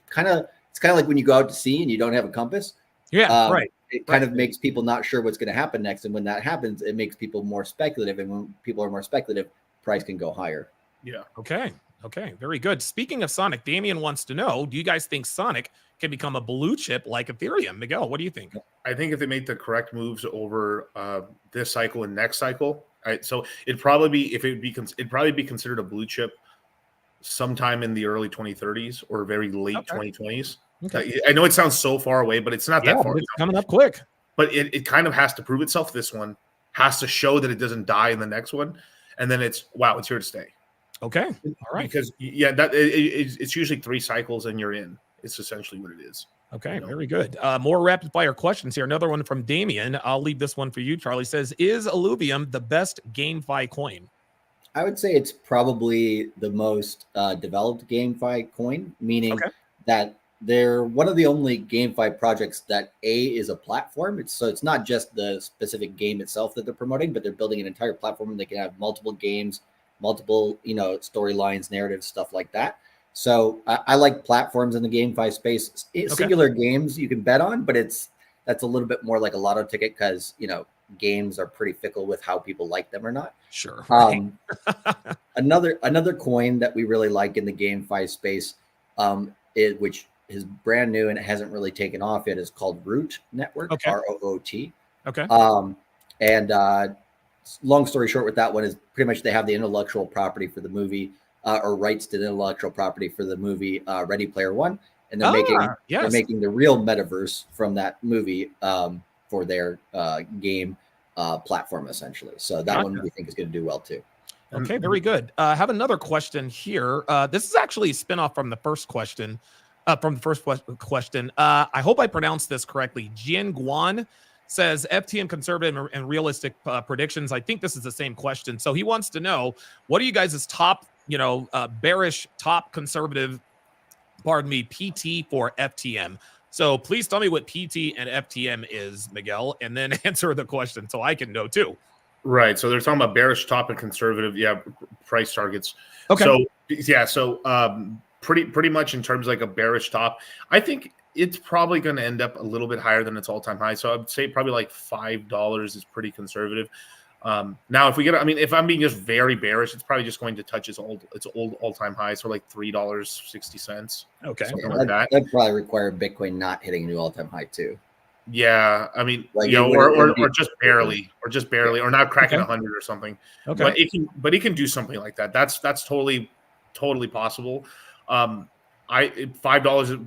kind of like when you go out to sea and you don't have a compass. It kind of makes people not sure what's going to happen next. And when that happens, it makes people more speculative. And when people are more speculative, price can go higher. Yeah. Okay, very good. Speaking of Sonic, Damien wants to know, do you guys think Sonic can become a blue chip like Ethereum? Miguel, what do you think? I think if they make the correct moves over this cycle and next cycle, so it'd probably be considered a blue chip sometime in the early 2030s or very late 2020s. I know it sounds so far away, but it's not that far. It's coming up quick. But it kind of has to prove itself. This one has to show that it doesn't die in the next one, and then it's here to stay. Okay. All right. Because it's usually 3 cycles and you're in. It's essentially what it is. Okay. Very good. More rapid fire questions here. Another one from Damien. I'll leave this one for you. Charlie says, is Alluvium the best GameFi coin? I would say it's probably the most developed GameFi coin, meaning that they're one of the only GameFi projects that is a platform. It's not just the specific game itself that they're promoting, but they're building an entire platform and they can have multiple games, multiple, storylines, narratives, stuff like that. So I like platforms in the GameFi space. Singular games you can bet on, but that's a little bit more like a lotto ticket because, games are pretty fickle with how people like them or not. Sure. Another coin that we really like in the GameFi space, which is brand new and it hasn't really taken off yet, is called Root Network, ROOT. And long story short with that one is pretty much they have the intellectual property for the movie or rights to the intellectual property for the movie Ready Player One. And they're making the real metaverse from that movie for their game platform, essentially. So that one we think is going to do well too. Okay, very good. I have another question here. This is actually a spinoff from the first question. I hope I pronounced this correctly. Jian Guan says FTM conservative and realistic predictions. I think this is the same question. So he wants to know, what are you guys' top, bearish, top conservative, PT for FTM? So please tell me what PT and FTM is, Miguel, and then answer the question so I can know too. Right. So they're talking about bearish top and conservative, price targets. Okay. So pretty much in terms of like a bearish top, I think it's probably going to end up a little bit higher than its all-time high. So I would say probably like $5 is pretty conservative. Now, if I'm being just very bearish, it's probably just going to touch its old all-time high, so like $3.60. Okay, like that'd probably require Bitcoin not hitting a new all-time high too. Yeah, I mean, or just barely, or not cracking 100 or something. Okay, but it can do something like that. That's totally possible. $5.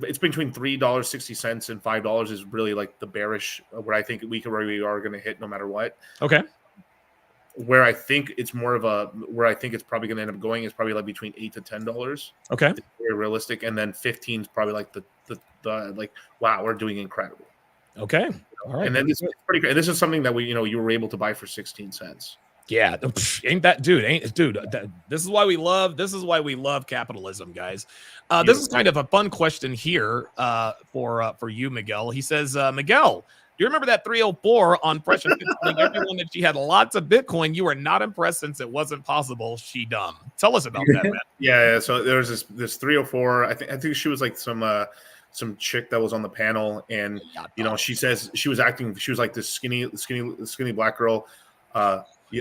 It's between $3.60 and $5 is really like the bearish where I think we are going to hit no matter what. Okay. Where I think it's probably going to end up going is probably like between $8 to $10. Okay. It's very realistic, and then 15 is probably like the like, wow, we're doing incredible. Okay. All right. And then this is pretty great. And this is something that you were able to buy for 16 cents. Yeah, ain't that dude? This is why we love capitalism, guys. This is kind of a fun question here for you, Miguel. He says, Miguel, do you remember that 304 on Fresh and Fit telling everyone that she had lots of Bitcoin? You were not impressed since it wasn't possible. She dumb. Tell us about that, man. Yeah. So there was this 304. I think she was like some chick that was on the panel, and she says she was like this skinny black girl.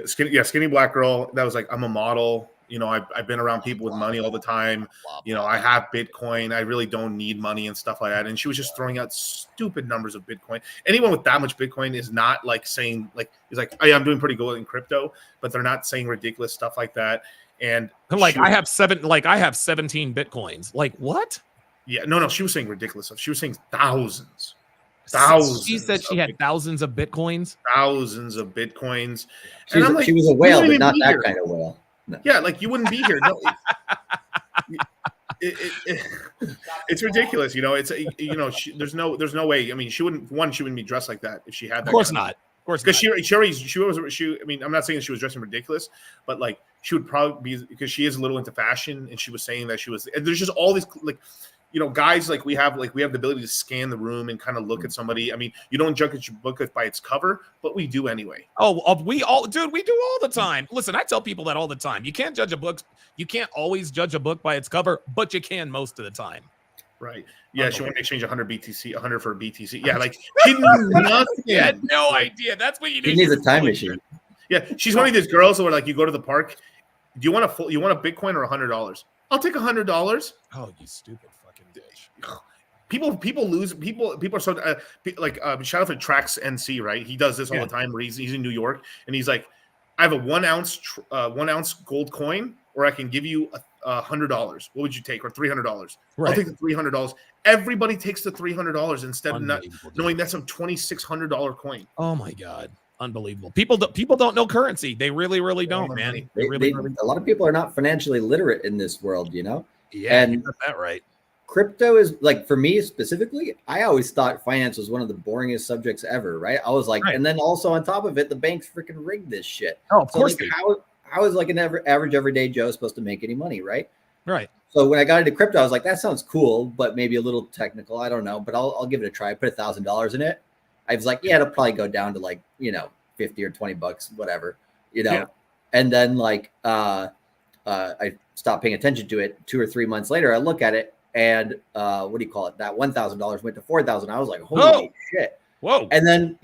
Skinny black girl that was like, I'm a model. I've been around people with money all the time. I have Bitcoin. I really don't need money and stuff like that. And she was just throwing out stupid numbers of Bitcoin. Anyone with that much Bitcoin is not like saying like, he's like, oh yeah, I'm doing pretty good in crypto, but they're not saying ridiculous stuff like that. And like, I have 17 Bitcoins. Like what? Yeah, no, she was saying ridiculous stuff. She was saying thousands. She said she had thousands of Bitcoins. Thousands of Bitcoins. She was a whale, but not that kind of whale. No. Yeah, like you wouldn't be here. No, it's ridiculous. There's no way. I mean, she wouldn't be dressed like that if she had that. Of course not. Of course, because she. I mean, I'm not saying that she was dressing ridiculous, but like she would probably be, because she is a little into fashion, and she was saying that she was. And there's just all these like, guys like we have the ability to scan the room and kind of look at somebody. I mean, you don't judge a book by its cover, but we do anyway. We do all the time. Listen, I tell people that all the time. You can't judge a book. You can't always judge a book by its cover, but you can most of the time. Right. Yeah, she wanted to exchange 100 for a BTC. Yeah, like she knew nothing. She had no idea. That's what you need. She needs a time machine. Yeah, she's one of these girls who are like, you go to the park, do you want a Bitcoin or $100? I'll take $100. Oh, you stupid fucking bitch. People are so shout out to Trax NC, right? He does this all the time where he's in New York, and he's like, I have a 1 ounce gold coin, or I can give you $100. What would you take? Or $300? Right. I'll take the $300. Everybody takes the $300 instead of not knowing that's a $2,600 coin. Oh my God. Unbelievable. People don't know currency. They really don't, man. A lot of people are not financially literate in this world, Yeah, and you got that right. Crypto is, like, for me specifically, I always thought finance was one of the boringest subjects ever, right? I was like, and then also on top of it, the banks freaking rigged this shit. Oh, of course. Like, how is like an average everyday Joe supposed to make any money, right? Right. So when I got into crypto, I was like, that sounds cool, but maybe a little technical. I don't know, but I'll give it a try. I put $1,000 in it. I was like, yeah, it'll probably go down to like, 50 or 20 bucks, whatever, Yeah. And then like, I stopped paying attention to it. 2 or 3 months later, I look at it, and that $1,000 went to $4,000. I was like, holy shit. Whoa. And then,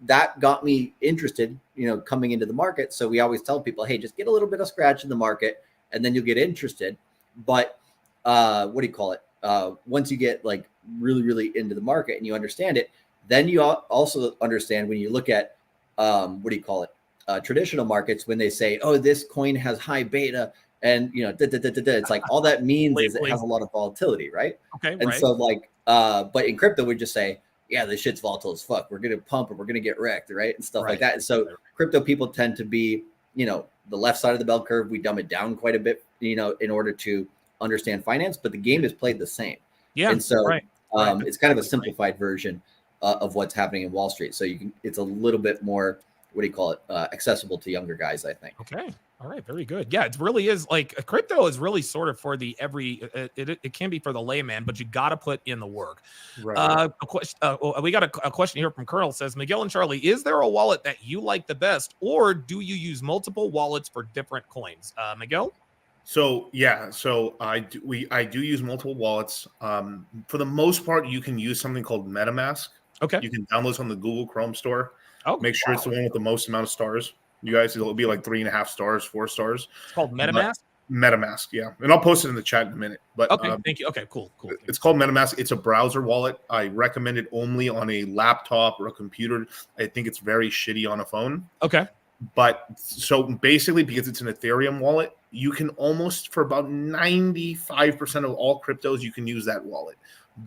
that got me interested, coming into the market. So we always tell people, hey, just get a little bit of scratch in the market, and then you'll get interested. But once you get like really, really into the market and you understand it, then you also understand when you look at what do you call it? Traditional markets, when they say, oh, this coin has high beta, and it's like all that means is it has a lot of volatility, right? Okay, and right. so like, but in crypto, we just say, yeah, this shit's volatile as fuck. We're gonna pump and we're gonna get wrecked, right? And stuff like that. And so crypto people tend to be, the left side of the bell curve. We dumb it down quite a bit, in order to understand finance, but the game is played the same. Yeah. And so right. it's kind of a simplified version of what's happening in Wall Street. So it's a little bit more, what do you call it, accessible to younger guys, I think. Okay. All right. Very good. Yeah, it really is like crypto is really sort of for the it can be for the layman, but you got to put in the work. Right. We got a question here from Colonel. Says, Miguel and Charlie, is there a wallet that you like the best, or do you use multiple wallets for different coins? Miguel? So I do use multiple wallets. For the most part, you can use something called MetaMask. Okay. You can download this on the Google Chrome store. Oh, make sure it's the one with the most amount of stars. You guys, it'll be like 3.5 stars, 4 stars. It's called MetaMask. MetaMask, yeah, and I'll post it in the chat in a minute. But okay, thank you. Okay, cool. It's called MetaMask. It's a browser wallet. I recommend it only on a laptop or a computer. I think it's very shitty on a phone. Okay. But so basically, because it's an Ethereum wallet, you can almost, for about 95% of all cryptos, you can use that wallet.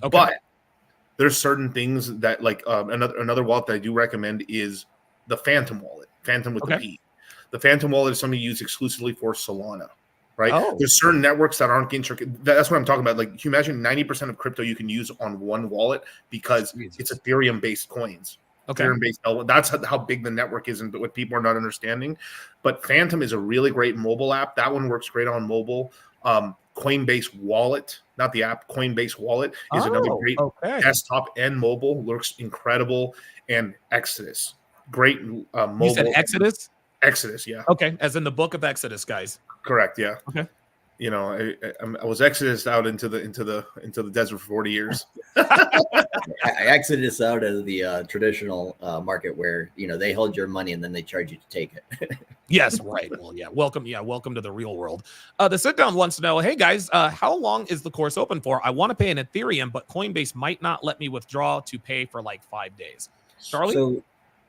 Okay. But there's certain things that, like, another wallet that I do recommend is the Phantom wallet. Phantom with the P. The Phantom wallet is something you use exclusively for Solana, right? Oh. There's certain networks that aren't intricate. That's what I'm talking about. Like, you imagine 90% of crypto you can use on one wallet because it's Ethereum-based coins. Okay. Ethereum-based. That's how big the network is and what people are not understanding. But Phantom is a really great mobile app. That one works great on mobile. Coinbase Wallet, not the app, Coinbase Wallet is another great desktop and mobile. Looks incredible. And Exodus. Great mobile. You said Exodus? Exodus, yeah. Okay, as in the book of Exodus, guys. Correct, yeah. Okay. I was Exodus out into the desert for 40 years. I Exodus out of the traditional market where they hold your money and then they charge you to take it. Yes, right. Well, yeah. Welcome to the real world. The sit down wants to know, hey guys, how long is the course open for? I want to pay in Ethereum, but Coinbase might not let me withdraw to pay for like 5 days. Charlie?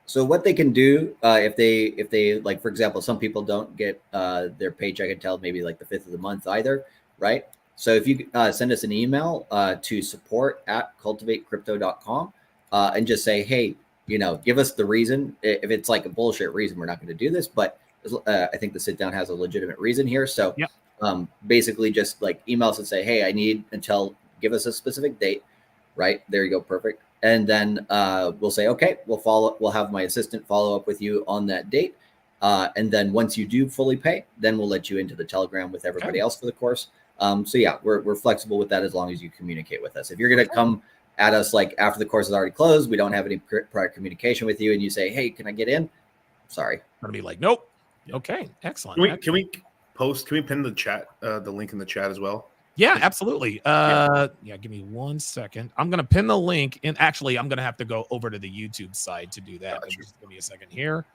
So what they can do if they like, for example, some people don't get their paycheck until maybe like the 5th of the month either, right? So if you send us an email to support@cultivatecrypto.com and just say, hey, give us the reason. If it's like a bullshit reason, we're not going to do this, but I think the sit down has a legitimate reason here. So basically just like email us and say, hey, I need until, give us a specific date, right? There you go. Perfect. And then we'll say, okay, we'll have my assistant follow up with you on that date. And then once you do fully pay, then we'll let you into the Telegram with everybody else for the course. So yeah, we're flexible with that as long as you communicate with us. If you're going to come at us like after the course is already closed, we don't have any prior communication with you, and you say, hey, can I get in? Sorry. I'm going to be like, nope. Okay, excellent. Can we pin the chat, the link in the chat as well? Yeah, absolutely. Give me 1 second. I'm going to pin the link, and actually, I'm going to have to go over to the YouTube side to do that. Just give me a second here.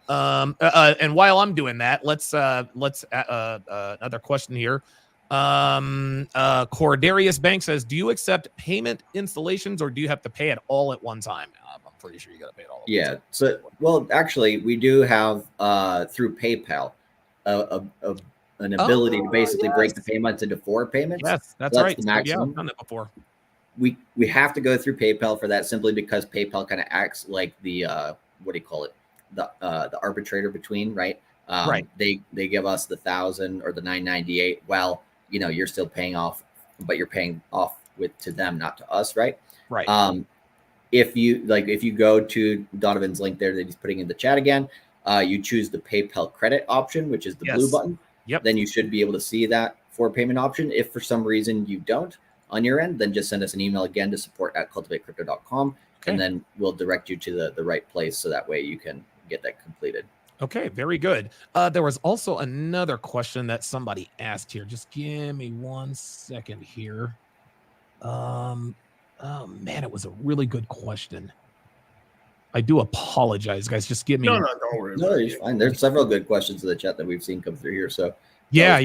And while I'm doing that, let's another question here. Cordarius Bank says, do you accept payment installations, or do you have to pay it all at one time? I'm pretty sure you got to pay it all. Yeah. So, well, actually, we do have through PayPal an ability to basically break the payments into 4 payments. Yes, that's right. The maximum. Yeah, I've done that before. We have to go through PayPal for that simply because PayPal kind of acts like the what do you call it? The arbitrator between, right? Right. They give us the 1,000 or the 998 while you're still paying off, but you're paying off to them, not to us, right? Right. If you go to Donovan's link there that he's putting in the chat again, you choose the PayPal credit option, which is the blue button. Yep. Then you should be able to see that for payment option. If for some reason you don't on your end, then just send us an email again to support@cultivatecrypto.com, and then we'll direct you to the right place so that way you can get that completed. Okay, very good. There was also another question that somebody asked here. Just give me 1 second here. Oh man, it was a really good question. I do apologize, guys. Just give me. No, don't worry. No, you're fine. There's several good questions in the chat that we've seen come through here. So yeah.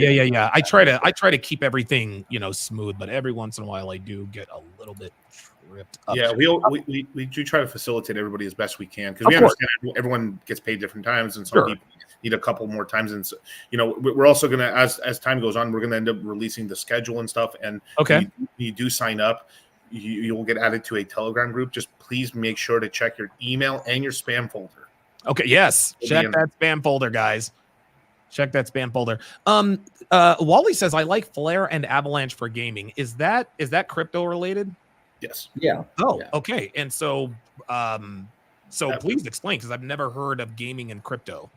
I try to keep everything smooth, but every once in a while I do get a little bit ripped up. Yeah, we do try to facilitate everybody as best we can because we understand everyone gets paid different times, and some people need a couple more times. And so, we're also gonna, as time goes on, we're gonna end up releasing the schedule and stuff. And when you do sign up, you will get added to a Telegram group. Just please make sure to check your email and your spam folder. Okay. Yes. Check that spam folder, guys. Check that spam folder. Wally says, I like Flare and Avalanche for gaming. Is that crypto related? Yes. Yeah. Oh, yeah. Okay. And so please explain, because I've never heard of gaming and crypto.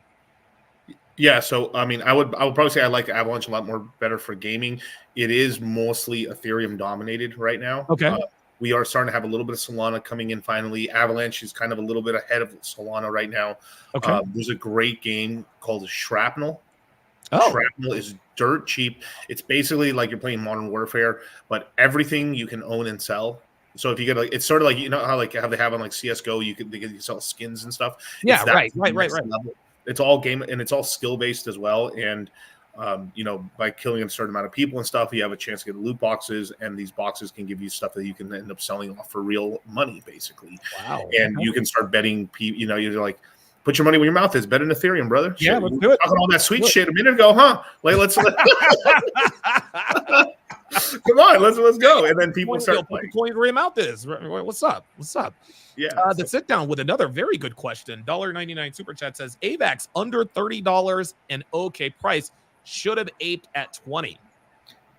Yeah. So, I mean, I would probably say I like Avalanche a lot more better for gaming. It is mostly Ethereum dominated right now. Okay. We are starting to have a little bit of Solana coming in finally. Avalanche is kind of a little bit ahead of Solana right now. Okay. There's a great game called Shrapnel. Oh. Shrapnel is dirt cheap. It's basically like you're playing Modern Warfare, but everything you can own and sell. So if you get it's sort of like, how they have on like CSGO, they can sell skins and stuff. Yeah, right. It's all game, and it's all skill based as well. And by killing a certain amount of people and stuff, you have a chance to get loot boxes, and these boxes can give you stuff that you can end up selling off for real money, basically. Wow. And you can start betting. You're like, put your money where your mouth is. Bet in Ethereum, brother. Yeah, let's do it. Talking all that sweet shit a minute ago, huh? Like, let's come on, let's go. And then people start playing. Put the coin where your mouth is. What's up? Yeah. The sit down with another very good question. $1.99 super chat says AVAX under $30 and okay price, should have aped at 20.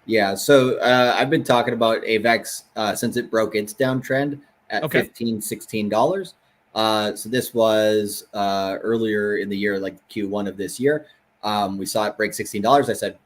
Yeah, so I've been talking about AVAX since it broke its downtrend at $15, $16. So this was earlier in the year, like Q1 of this year. We saw it break $16. I said,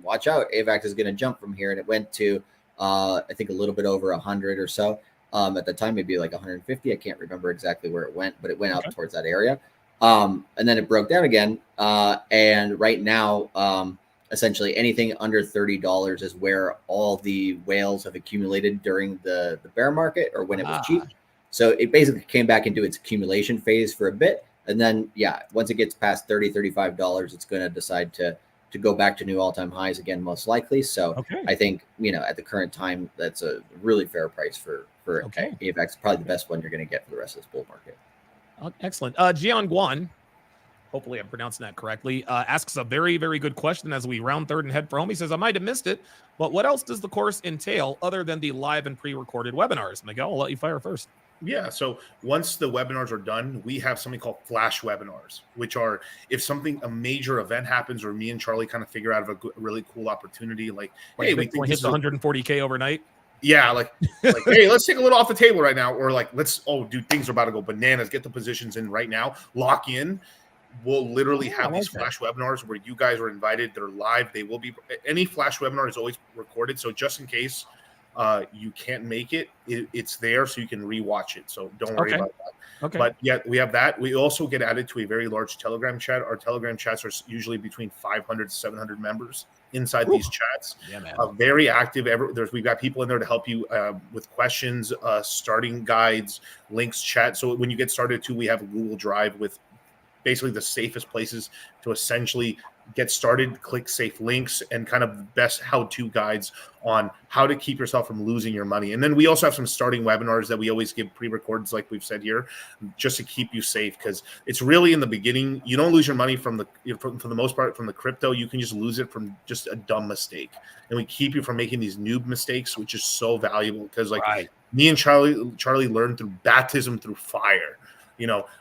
watch out, AVAX is going to jump from here. And it went to, I think, a little bit over 100 or so. At the time, maybe like 150. I can't remember exactly where it went, but it went up towards that area. And then it broke down again. And right now, essentially anything under $30 is where all the whales have accumulated during the bear market or when it was cheap. So it basically came back into its accumulation phase for a bit. And then, once it gets past $30, $35, it's going to decide to go back to new all-time highs again, most likely. So I think, at the current time, that's a really fair price for AVAX. Probably the best one you're going to get for the rest of this bull market. Excellent. Jian Guan, hopefully I'm pronouncing that correctly, asks a very, very good question as we round third and head for home. He says, I might have missed it, but what else does the course entail other than the live and pre-recorded webinars? Miguel, I'll let you fire first. Yeah, so once the webinars are done, we have something called flash webinars, which are if a major event happens or me and Charlie kind of figure out a really cool opportunity, like, hey, we think hits 140K overnight. Yeah, like hey, let's take a little off the table right now, or like dude, things are about to go bananas. Get the positions in right now, lock in. We'll literally have these flash webinars where you guys are invited. They're live. They will be. Any flash webinar is always recorded, so just in case you can't make it, it's there so you can rewatch it. So don't worry about that. Okay. But we have that. We also get added to a very large Telegram chat. Our Telegram chats are usually between 500 to 700 members inside these chats. Yeah, man. Very active. We've got people in there to help you with questions, starting guides, links, chat. So when you get started too, we have a Google Drive with basically the safest places to essentially get started, click safe links, and kind of best how-to guides on how to keep yourself from losing your money. And then we also have some starting webinars that we always give pre-recorded, like we've said here, just to keep you safe, because it's really in the beginning. You don't lose your money for the most part from the crypto. You can just lose it from just a dumb mistake. And we keep you from making these noob mistakes, which is so valuable because me and Charlie learned through baptism through fire.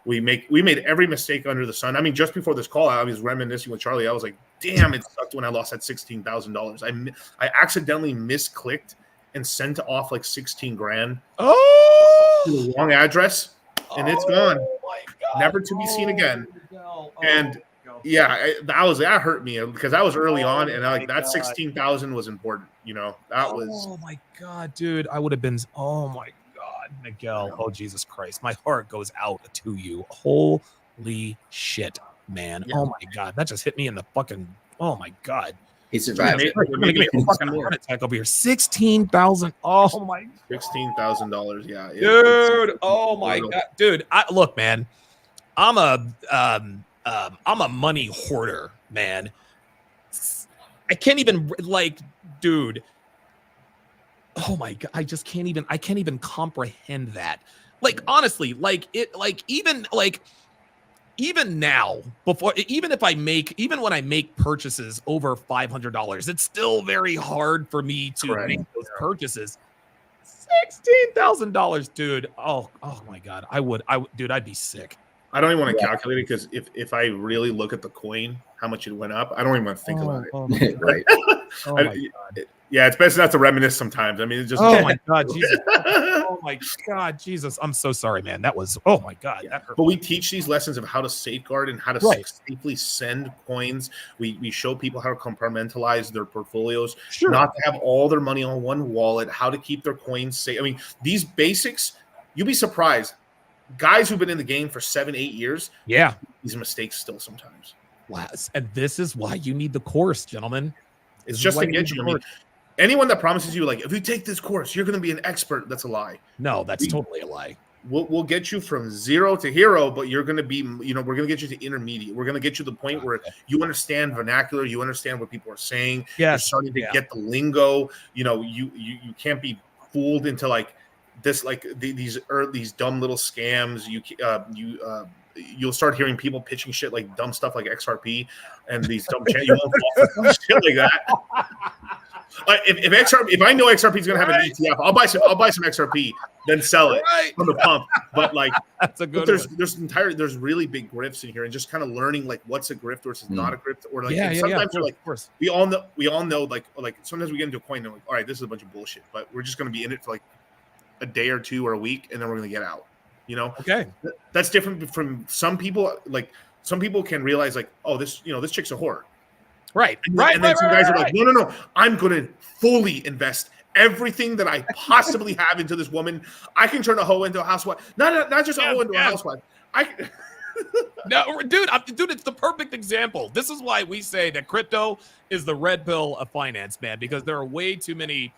We made every mistake under the sun. I mean, just before this call, I was reminiscing with Charlie. I was like, damn, it sucked when I lost that $16,000. I accidentally misclicked and sent off like 16 grand to the wrong address, and it's gone. My God. Never to be seen again. And that hurt me because that was early on, and that 16,000 was important. That was. Oh my God, dude! I would have been. Oh my God, Miguel. Oh Jesus Christ, my heart goes out to you. Holy shit, man. Yeah. Oh my God, that just hit me in the fucking. Oh my God. He survived. You're gonna give me a fucking heart attack over here. 16,000. Oh my. $16,000. Yeah, dude. Oh my God, dude. Look, man. I'm a money hoarder, man. I can't even dude. oh my God, I can't even comprehend that. Like, honestly, even now, even when I make purchases over $500, it's still very hard for me to Correct. make those purchases. $16,000, dude. Oh my God. Dude, I'd be sick. I don't even want to calculate it because if I really look at the coin, how much it went up, I don't even want to think about it. Oh my God. Right. Oh my God. Yeah, it's best not to reminisce sometimes. I mean, it's just. Oh my God, Jesus. Oh my God, Jesus. I'm so sorry, man. That was, oh my God, that hurt. But we teach these lessons of how to safeguard and how to safely send coins. We show people how to compartmentalize their portfolios, not to have all their money on one wallet, how to keep their coins safe. I mean, these basics, you'll be surprised. Guys who've been in the game for 7-8 years, these mistakes still sometimes. Wow. And this is why you need the course, gentlemen. It's just to get you. I mean, anyone that promises you, like, if you take this course, you're going to be an expert, that's a lie. No, that's totally a lie. We'll get you from zero to hero, but you're going to be, we're going to get you to intermediate. We're going to get you to the point where you understand vernacular, you understand what people are saying. You're starting to get the lingo. You can't be fooled into like this, like these dumb little scams. You'll start hearing people pitching shit like dumb stuff like XRP and these dumb you won't fall for shit like that. If I know XRP is going to have an ETF, I'll buy some XRP, then sell it from the pump. But like, that's a good. There's really big grifts in here, and just kind of learning like what's a grift versus not a grift, or like sometimes you're like, of course, we all know like sometimes we get into a coin and we're like, all right, this is a bunch of bullshit, but we're just going to be in it for like a day or two or a week, and then we're going to get out. Okay, that's different from some people. Like some people can realize like, oh, this chick's a whore. Right. And then some guys are like, no, I'm going to fully invest everything that I possibly have into this woman. I can turn a hoe into a housewife. Not just a hoe into a housewife. No, dude, it's the perfect example. This is why we say that crypto is the red pill of finance, man, because there are way too many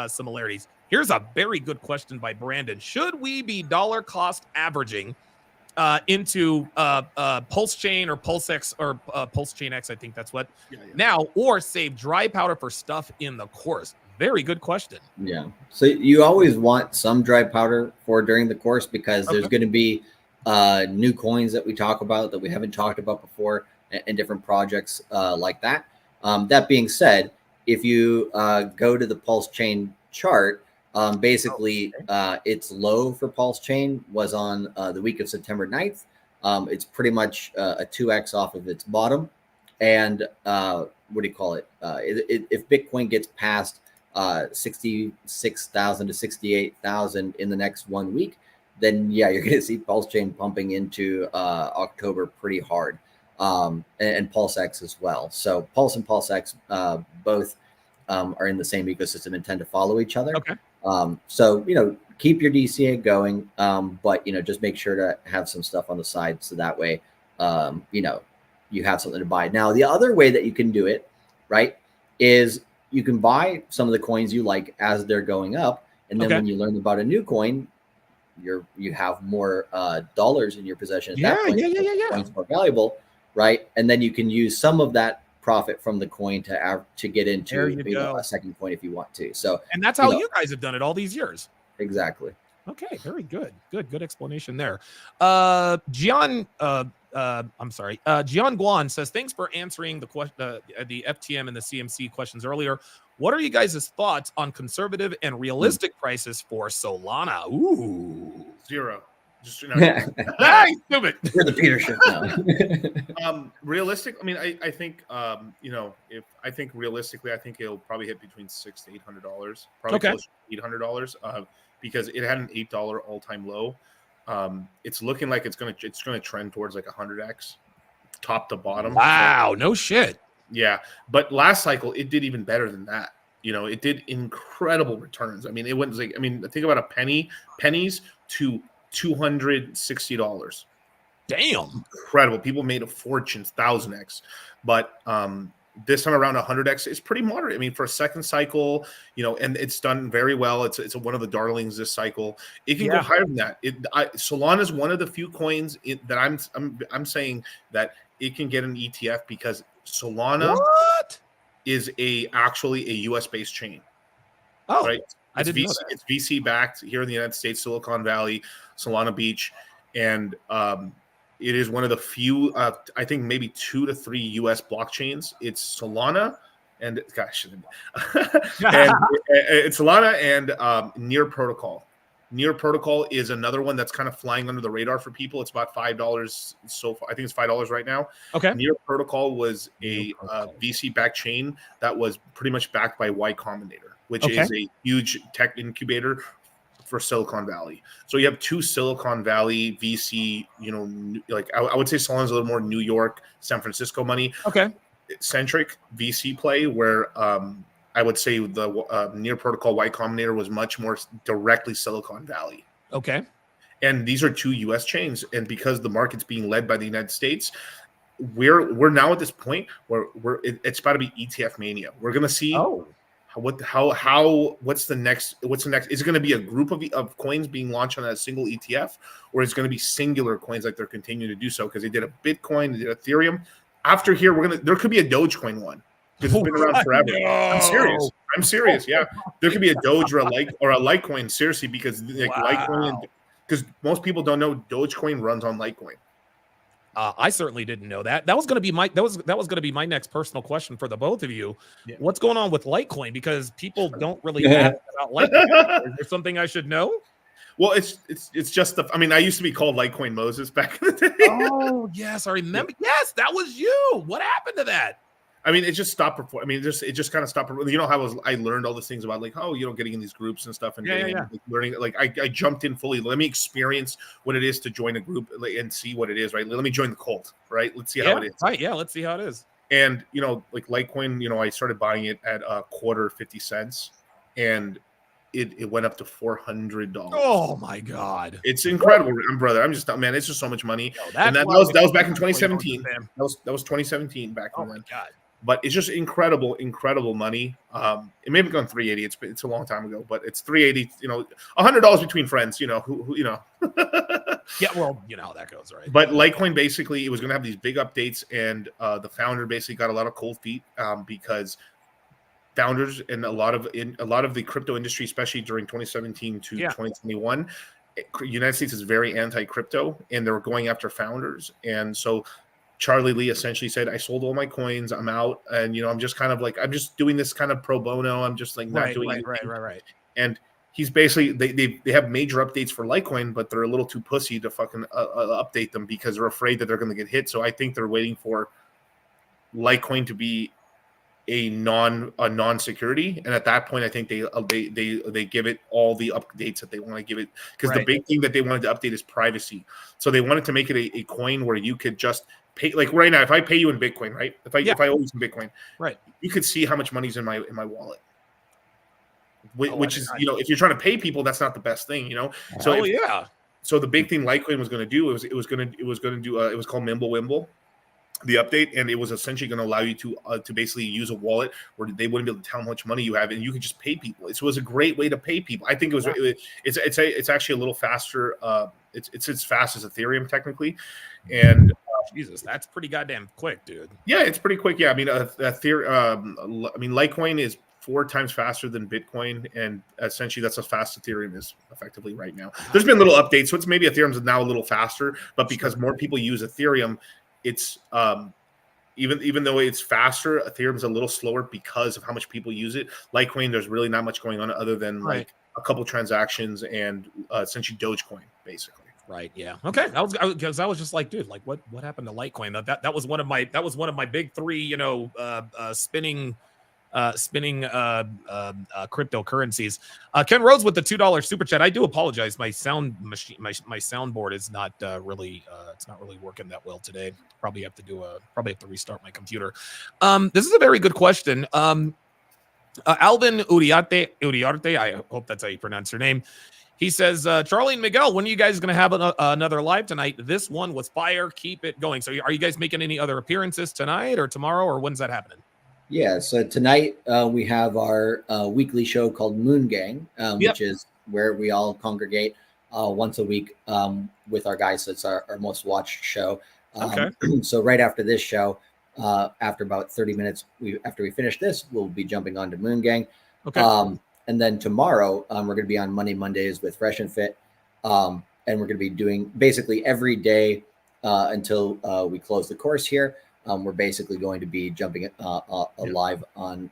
similarities. Here's a very good question by Brandon. Should we be dollar cost averaging into Pulse Chain or Pulse X or Pulse Chain X, I think that's what now, or save dry powder for stuff in the course? Very good question. Yeah. So you always want some dry powder for during the course because there's going to be new coins that we talk about that we haven't talked about before and different projects like that. That being said, if you go to the Pulse Chain chart, basically its low for Pulse Chain was on the week of September 9th. It's pretty much a 2x off of its bottom. And what do you call it? If Bitcoin gets past 66,000 to 68,000 in the next 1 week, then you're going to see Pulse Chain pumping into October pretty hard, and Pulse X as well. So Pulse and Pulse X both are in the same ecosystem and tend to follow each other. Okay. So keep your DCA going, but just make sure to have some stuff on the side so that way you have something to buy. Now the other way that you can do it, right, is you can buy some of the coins you like as they're going up, and then when you learn about a new coin, you have more dollars in your possession. At that point, coin's more valuable, right? And then you can use some of that profit from the coin to get into a second coin if you want to. So, and that's how you guys have done it all these years. Exactly. Okay, very good. Good explanation there. Gian Guan says, thanks for answering the FTM and the CMC questions earlier. What are you guys' thoughts on conservative and realistic prices for Solana? Ooh. 0. Just Hey, stupid. We're the Peter shift now. Realistic. I mean, I think I think realistically, I think it'll probably hit between $600 to $800, probably close to $800, because it had an $8 all-time low. It's looking like it's gonna trend towards like 100x, top to bottom. Wow, no shit. Yeah, but last cycle it did even better than that. It did incredible returns. I mean, it went like, think about pennies to $260. Damn, incredible. People made a fortune, 1000x, but this time around 100x is pretty moderate. I mean, for a second cycle, and it's done very well. It's one of the darlings this cycle. It can go higher than that. Solana is one of the few coins that I'm saying that it can get an ETF because Solana is actually a US based chain. Oh, right? I didn't know VC, that. It's VC backed here in the United States, Silicon Valley, Solana Beach, and it is one of the few, I think maybe 2 to 3 US blockchains. It's Solana and gosh, and it's Solana and Near Protocol. Near Protocol is another one that's kind of flying under the radar for people. It's about $5 so far. I think it's $5 right now. Okay. Near Protocol was a VC-backed chain that was pretty much backed by Y Combinator, which is a huge tech incubator for Silicon Valley. So you have 2 Silicon Valley VC, like I would say Solana's a little more New York, San Francisco money. Okay. Centric VC play where I would say the Near Protocol Y Combinator was much more directly Silicon Valley. Okay. And these are 2 US chains. And because the market's being led by the United States, we're now at this point where it's about to be ETF mania. We're going to see what's the next? Is it going to be a group of coins being launched on a single ETF, or is it going to be singular coins like they're continuing to do so? Because they did a Bitcoin, they did Ethereum. After here, there could be a Dogecoin one because it's been around forever. No. I'm serious. Yeah, there could be a Doge or a Litecoin. Seriously, because Litecoin, because most people don't know Dogecoin runs on Litecoin. I certainly didn't know that. That was going to be my going to be my next personal question for the both of you. Yeah. What's going on with Litecoin? Because people don't really ask about Litecoin. Is there something I should know? Well, it's just I mean, I used to be called Litecoin Moses back in the day. Oh yes, I remember. Yes, that was you. What happened to that? I mean, it just stopped before. I mean, it just kind of stopped. You know how I learned all these things about like, getting in these groups and stuff and like, learning. Like I jumped in fully. Let me experience what it is to join a group and see what it is. Right. Let me join the cult. Right. Let's see how it is. Right. Yeah. Let's see how it is. And like Litecoin, I started buying it at a quarter 50 cents, and it went up to $400. Oh my God. It's incredible, brother. I'm just man, it's just so much money. And that was back in 2017. That was 2017 back then. Oh my God. But it's just incredible money. It may have gone 380. It's a long time ago, but it's 380. $100 between friends. Who. Yeah, well, you know how that goes, right? But Litecoin basically, it was going to have these big updates, and the founder basically got a lot of cold feet because founders and a lot of the crypto industry, especially during 2017 to 2021, United States is very anti-crypto, and they were going after founders, and so Charlie Lee essentially said, I sold all my coins. I'm out. And, I'm just kind of like, I'm just doing this kind of pro bono. I'm just like not doing anything. Right. And he's basically, they have major updates for Litecoin, but they're a little too pussy to fucking update them because they're afraid that they're going to get hit. So I think they're waiting for Litecoin to be a non-security. And at that point, I think they give it all the updates that they want to give it. Because the big thing that they wanted to update is privacy. So they wanted to make it a coin where you could just pay, like right now, if I pay you in Bitcoin, right? If I owe you some Bitcoin, right, you could see how much money's in my wallet. Which is, if you're trying to pay people, that's not the best thing, So So the big thing Litecoin was going to do it was going to do it was called Mimblewimble, the update, and it was essentially going to allow you to basically use a wallet where they wouldn't be able to tell how much money you have, and you could just pay people. It was a great way to pay people. I think it's actually a little faster. It's as fast as Ethereum technically, and Jesus, that's pretty goddamn quick, dude. Yeah, it's pretty quick. Yeah, I mean, Litecoin is 4 times faster than Bitcoin, and essentially that's how fast Ethereum is effectively right now. There's been little updates, so it's maybe Ethereum's now a little faster, but because more people use Ethereum, it's even though it's faster, Ethereum's a little slower because of how much people use it. Litecoin, there's really not much going on other than like a couple transactions and essentially Dogecoin, basically. Right. Yeah. Okay. I was just like, dude, like what happened to Litecoin? That was one of my big 3, spinning cryptocurrencies. Ken Rhodes with the $2 super chat. I do apologize. My sound machine, my soundboard is not really it's not really working that well today. Probably have to restart my computer. This is a very good question. Alvin Uriarte, I hope that's how you pronounce your name. He says, Charlie and Miguel, when are you guys going to have another live tonight? This one was fire. Keep it going. So are you guys making any other appearances tonight or tomorrow, or when's that happening? Yeah, so tonight we have our weekly show called Moon Gang, which is where we all congregate once a week with our guys. So it's our most watched show. Okay. So right after this show, after about 30 minutes, after we finish this, we'll be jumping on to Moon Gang. Okay. And then tomorrow, we're going to be on Mondays with Fresh and Fit. And we're going to be doing basically every day until we close the course here. We're basically going to be jumping live on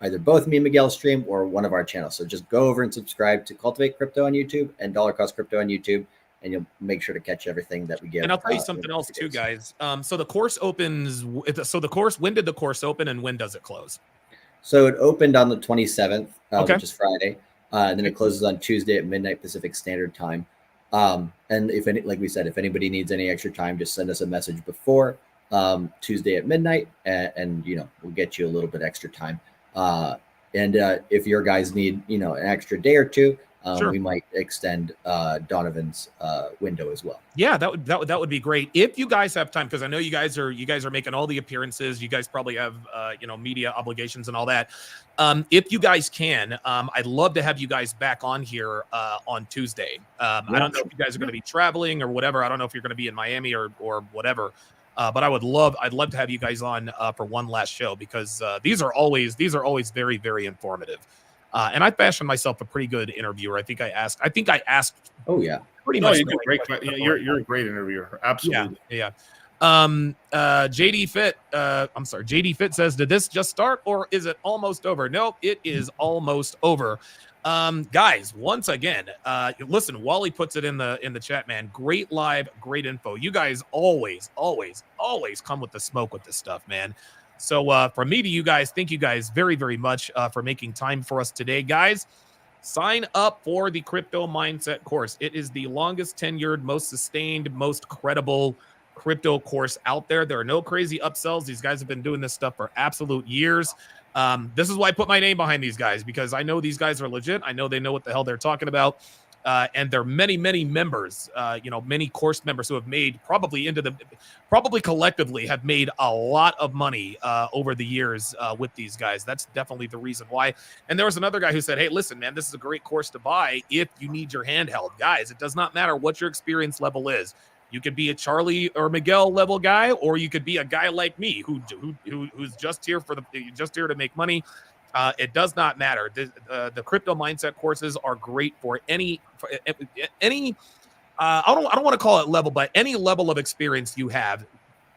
either both me and Miguel's stream or one of our channels. So just go over and subscribe to Cultivate Crypto on YouTube and Dollar Cost Crypto on YouTube, and you'll make sure to catch everything that we give. And I'll tell you something else too, guys. So the course opens. When did the course open and when does it close? So it opened on the 27th, Okay. which is Friday. And then it closes on Tuesday at midnight Pacific Standard Time. And like we said, if anybody needs any extra time, just send us a message before Tuesday at midnight, and we'll get you a little bit extra time. And if your guys need an extra day or two, Sure. we might extend Donovan's window as well. Yeah, that would be great if you guys have time, because I know you guys are making all the appearances. You guys probably have media obligations and all that. If you guys can, I'd love to have you guys back on here on Tuesday. I don't know if you guys are going to be traveling or whatever. I don't know if you're going to be in Miami or whatever. But I'd love to have you guys on for one last show, because these are always very, very informative. And I fashioned myself a pretty good interviewer. I think I asked. Oh yeah, pretty much. You're a great interviewer. Absolutely. Yeah. JD Fit. JD Fit says, did this just start or is it almost over? Nope, it is almost over. Guys, once again, listen, Wally puts it in the chat, man. Great live, great info. You guys always come with the smoke with this stuff, man. So from me to you guys, thank you guys very, very much for making time for us today, guys. Sign up for the Crypto Mindset course. It is the longest tenured, most sustained, most credible crypto course out there. There are no crazy upsells. These guys have been doing this stuff for absolute years. This is why I put my name behind these guys, because I know these guys are legit. I know they know what the hell they're talking about. And there are many, many members, many course members who have made probably collectively have made a lot of money over the years with these guys. That's definitely the reason why. And there was another guy who said, hey, listen, man, this is a great course to buy if you need your handheld. Guys, it does not matter what your experience level is. You could be a Charlie or Miguel level guy, or you could be a guy like me who's just here to make money. It does not matter. The Crypto Mindset courses are great for any. I don't want to call it level, but any level of experience you have,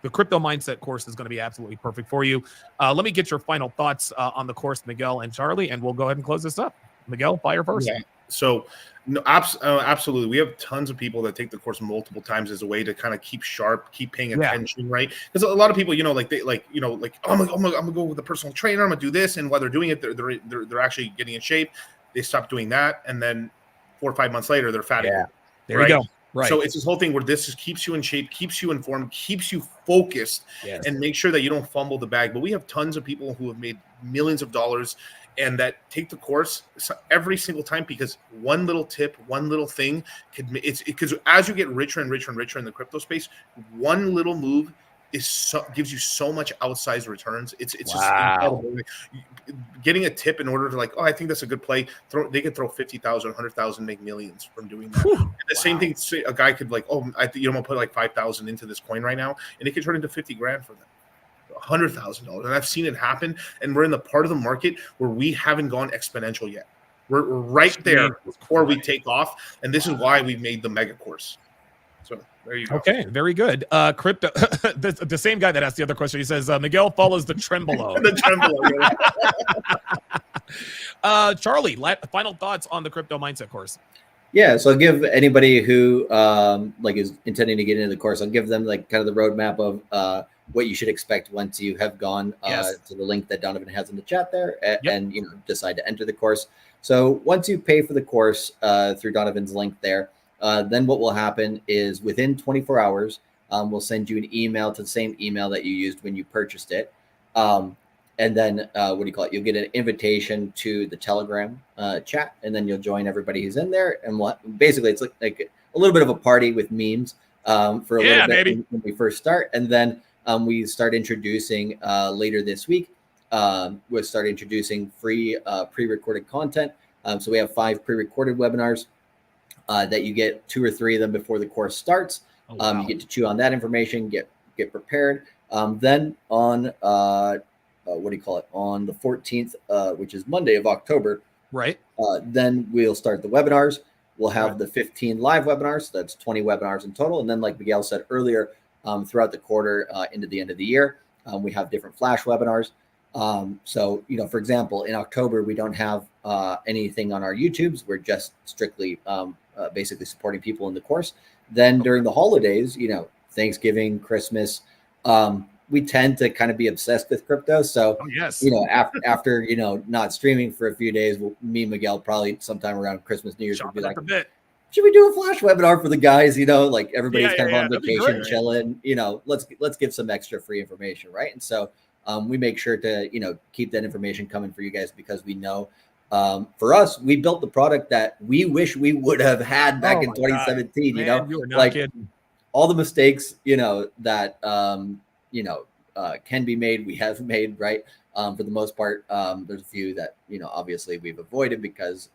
the Crypto Mindset course is going to be absolutely perfect for you. Let me get your final thoughts on the course, Miguel and Charlie, and we'll go ahead and close this up. Miguel, fire first. Yeah. So, no, absolutely. We have tons of people that take the course multiple times as a way to kind of keep sharp, keep paying attention, right? Because a lot of people, I'm gonna go with a personal trainer, I'm gonna do this, and while they're doing it, they're actually getting in shape. They stop doing that, and then 4 or 5 months later, they're fatty. Yeah, there you go. Right. So it's this whole thing where this just keeps you in shape, keeps you informed, keeps you focused, and make sure that you don't fumble the bag. But we have tons of people who have made millions of dollars and that take the course every single time, because one little tip, one little thing because as you get richer and richer and richer in the crypto space, one little move gives you so much outsized returns. It's just incredible. Getting a tip in order to I think that's a good play. They could throw 50,000, 100,000, make millions from doing that. And the same thing, a guy could I'm gonna put 5,000 into this coin right now, and it could turn into 50 grand for them. $100,000, and I've seen it happen. And we're in the part of the market where we haven't gone exponential yet. We're right there before we take off, and this is why we made the mega course. So there you go. Okay, very good. Crypto, the same guy that asked the other question. He says Miguel follows the Trembolo. The Trembolo. Charlie, final thoughts on the Crypto Mindset course. Yeah, so I'll give anybody who is intending to get into the course, I'll give them kind of the roadmap of what you should expect once you have gone to the link that Donovan has in the chat there and decide to enter the course. So once you pay for the course through Donovan's link there, then what will happen is within 24 hours, we'll send you an email to the same email that you used when you purchased it. And then you'll get an invitation to the Telegram chat, and then you'll join everybody who's in there. And basically it's like a little bit of a party with memes for a little bit when we first start. And then we start introducing later this week. We'll start introducing free pre-recorded content. So we have 5 pre-recorded webinars that you get 2 or 3 of them before the course starts. You get to chew on that information, get prepared. Then on on the 14th, which is Monday of October, Right. Then we'll start the webinars. We'll have the 15 live webinars. That's 20 webinars in total. And then, like Miguel said earlier, throughout the quarter into the end of the year, we have different flash webinars. So, for example, in October, we don't have anything on our YouTubes. We're just strictly basically supporting people in the course. Then during the holidays, Thanksgiving, Christmas, we tend to kind of be obsessed with crypto. So, after not streaming for a few days, me and Miguel probably sometime around Christmas, New Year's, would be like, should we do a flash webinar for the guys? Like everybody's kind of on vacation, chilling. Let's give some extra free information, right? And so we make sure to keep that information coming for you guys, because we know for us, we built the product that we wish we would have had back in 2017. Man, you are not like kidding. All the mistakes that can be made, we have made, right? For the most part, there's a few that obviously we've avoided because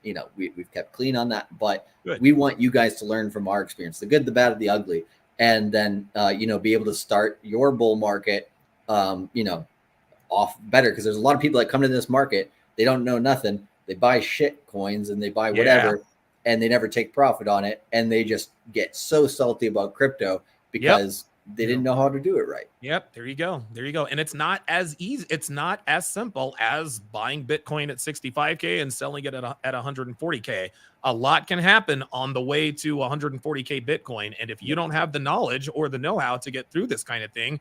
we've kept clean on that. But we want you guys to learn from our experience, the good, the bad, and the ugly, and then be able to start your bull market off better, because there's a lot of people that come to this market, they don't know nothing, they buy shit coins and they buy whatever, and they never take profit on it, and they just get so salty about crypto because they didn't know how to do it right. Yep. There you go. And it's not as easy. It's not as simple as buying Bitcoin at 65K and selling it at 140K. A lot can happen on the way to 140K Bitcoin. And if you don't have the knowledge or the know-how to get through this kind of thing,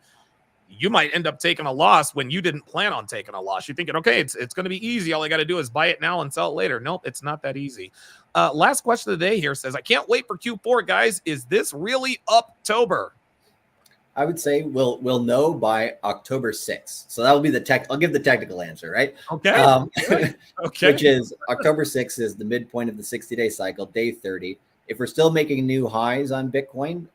you might end up taking a loss when you didn't plan on taking a loss. You're thinking, okay, it's going to be easy. All I got to do is buy it now and sell it later. Nope, it's not that easy. Last question of the day here says, I can't wait for Q4, guys. Is this really October? I would say we'll know by October 6th. So that will be I'll give the technical answer, right? Okay. Okay. Which is October 6th is the midpoint of the 60-day cycle, day 30. If we're still making new highs on Bitcoin,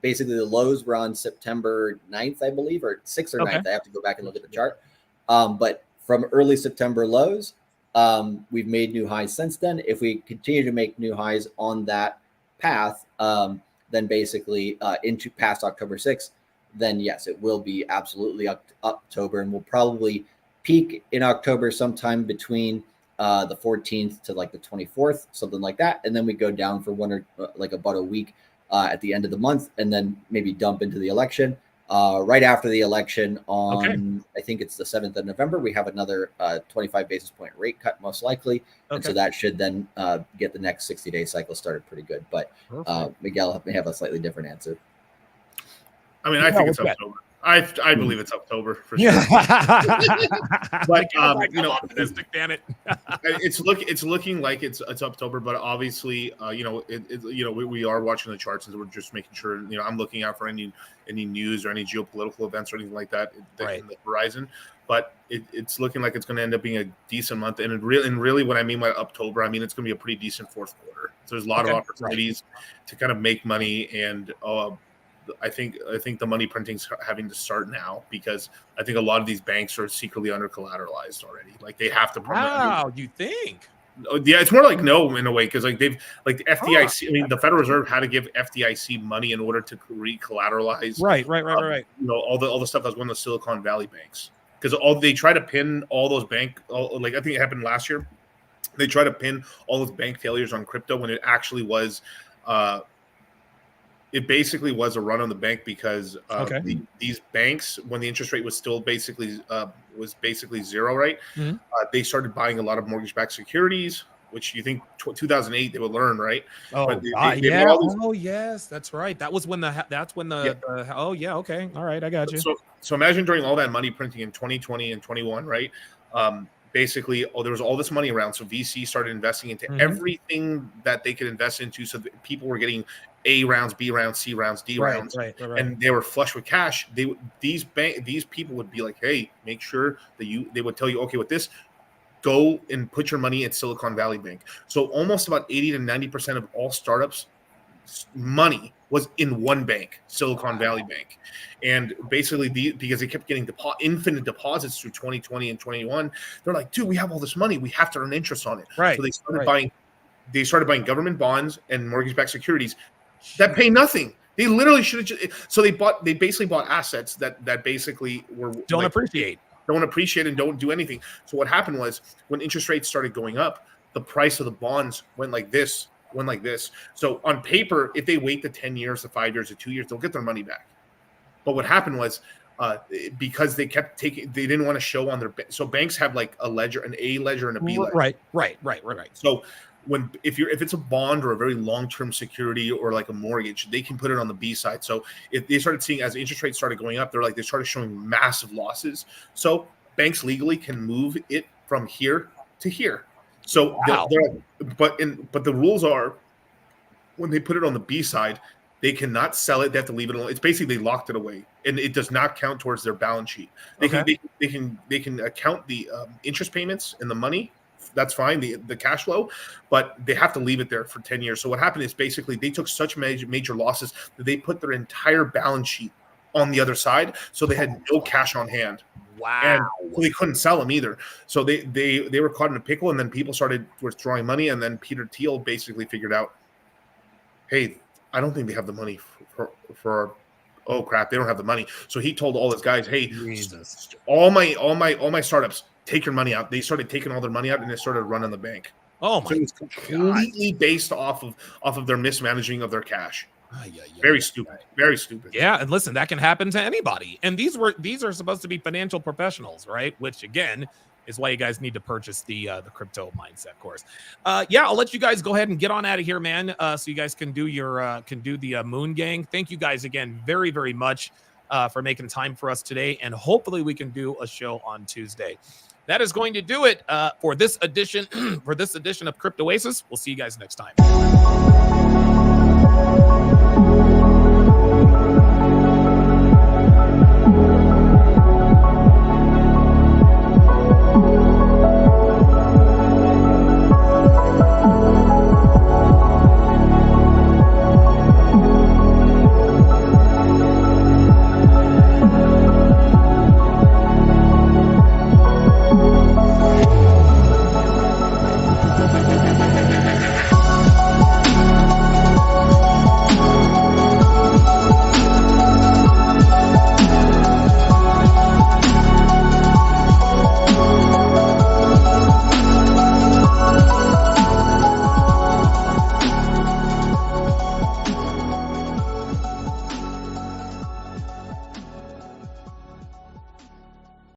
basically the lows were on September 9th, I believe, or 6th or 9th. I have to go back and look at the chart. But from early September lows, we've made new highs since then. If we continue to make new highs on that path, then basically into past October 6th, then yes, it will be absolutely October, and we'll probably peak in October sometime between the 14th to like the 24th, something like that. And then we go down for about a week at the end of the month, and then maybe dump into the election. Right after the election on, I think it's the 7th of November, we have another 25 basis point rate cut, most likely. And so that should then get the next 60-day cycle started pretty good. But Miguel may have a slightly different answer. I mean, I think it's October. I believe it's October for sure. But optimistic, damn it. it's looking like it's October, but obviously, we are watching the charts, and we're just making sure. I'm looking out for any news or any geopolitical events or anything like that in the horizon. But it's looking like it's going to end up being a decent month, and really, what I mean by October, I mean it's going to be a pretty decent fourth quarter. So there's a lot of opportunities to kind of make money, and I think the money printing's having to start now, because I think a lot of these banks are secretly under collateralized already. Like they have to. Wow, you think? Yeah, it's more like no in a way, because like the FDIC. I mean, the Federal Reserve had to give FDIC money in order to re-collateralize. Right. All the stuff that was one of the Silicon Valley banks, because they try to pin all those I think it happened last year. They try to pin all those bank failures on crypto when it actually was. It basically was a run on the bank, because these banks, when the interest rate was still basically zero, right? Mm-hmm. They started buying a lot of mortgage-backed securities, which you think 2008 they would learn, right? Oh, yes, that's right. That was when okay, all right, I got you. So imagine during all that money printing in 2020 and 21, right? Basically, there was all this money around, so VC started investing into everything that they could invest into, so that people were getting A rounds, B rounds, C rounds, D rounds, right. And they were flush with cash. These people would be like, hey, make sure that they would tell you, okay, with this, go and put your money at Silicon Valley Bank. So almost about 80 to 90% of all startups' money was in one bank, Silicon Valley Bank. And basically, because they kept getting infinite deposits through 2020 and 21, they're like, dude, we have all this money, we have to earn interest on it. Right. So they started buying government bonds and mortgage-backed securities that pay nothing. They literally should have. So they basically bought assets that basically don't appreciate. don't appreciate and don't do anything. So what happened was when interest rates started going up, the price of the bonds went like this. So on paper, if they wait the 10 years, the 5 years, the 2 years, they'll get their money back. But what happened was because they kept taking, they didn't want to show on their, so banks have like a ledger, an A ledger and a B ledger. Right. So if it's a bond or a very long-term security or like a mortgage, they can put it on the B side. So if they started seeing as interest rates started going up, they started showing massive losses. So banks legally can move it from here to here. So wow. but the rules are when they put it on the B side, they cannot sell it. They have to leave it alone. It's basically they locked it away, and it does not count towards their balance sheet. They can account the interest payments and the money. That's fine, the cash flow, but they have to leave it there for 10 years. So what happened is basically they took such major losses that they put their entire balance sheet on the other side, so they had no cash on hand. Wow. And so they couldn't sell them either. So they were caught in a pickle, and then people started withdrawing money, and then Peter Thiel basically figured out, hey, I don't think they have the money for oh crap, they don't have the money. So he told all his guys, hey, Jesus. all my startups, take your money out. They started taking all their money out, and they started running the bank. Oh my! So it's completely based off of their mismanaging of their cash. Very stupid. Very stupid. Yeah, and listen, that can happen to anybody. And these are supposed to be financial professionals, right? Which again is why you guys need to purchase the crypto mindset course. Yeah, I'll let you guys go ahead and get on out of here, man. So you guys can do the Moon Gang. Thank you guys again very, very much for making time for us today, and hopefully we can do a show on Tuesday. That is going to do it for this edition of Crypto Oasis. We'll see you guys next time.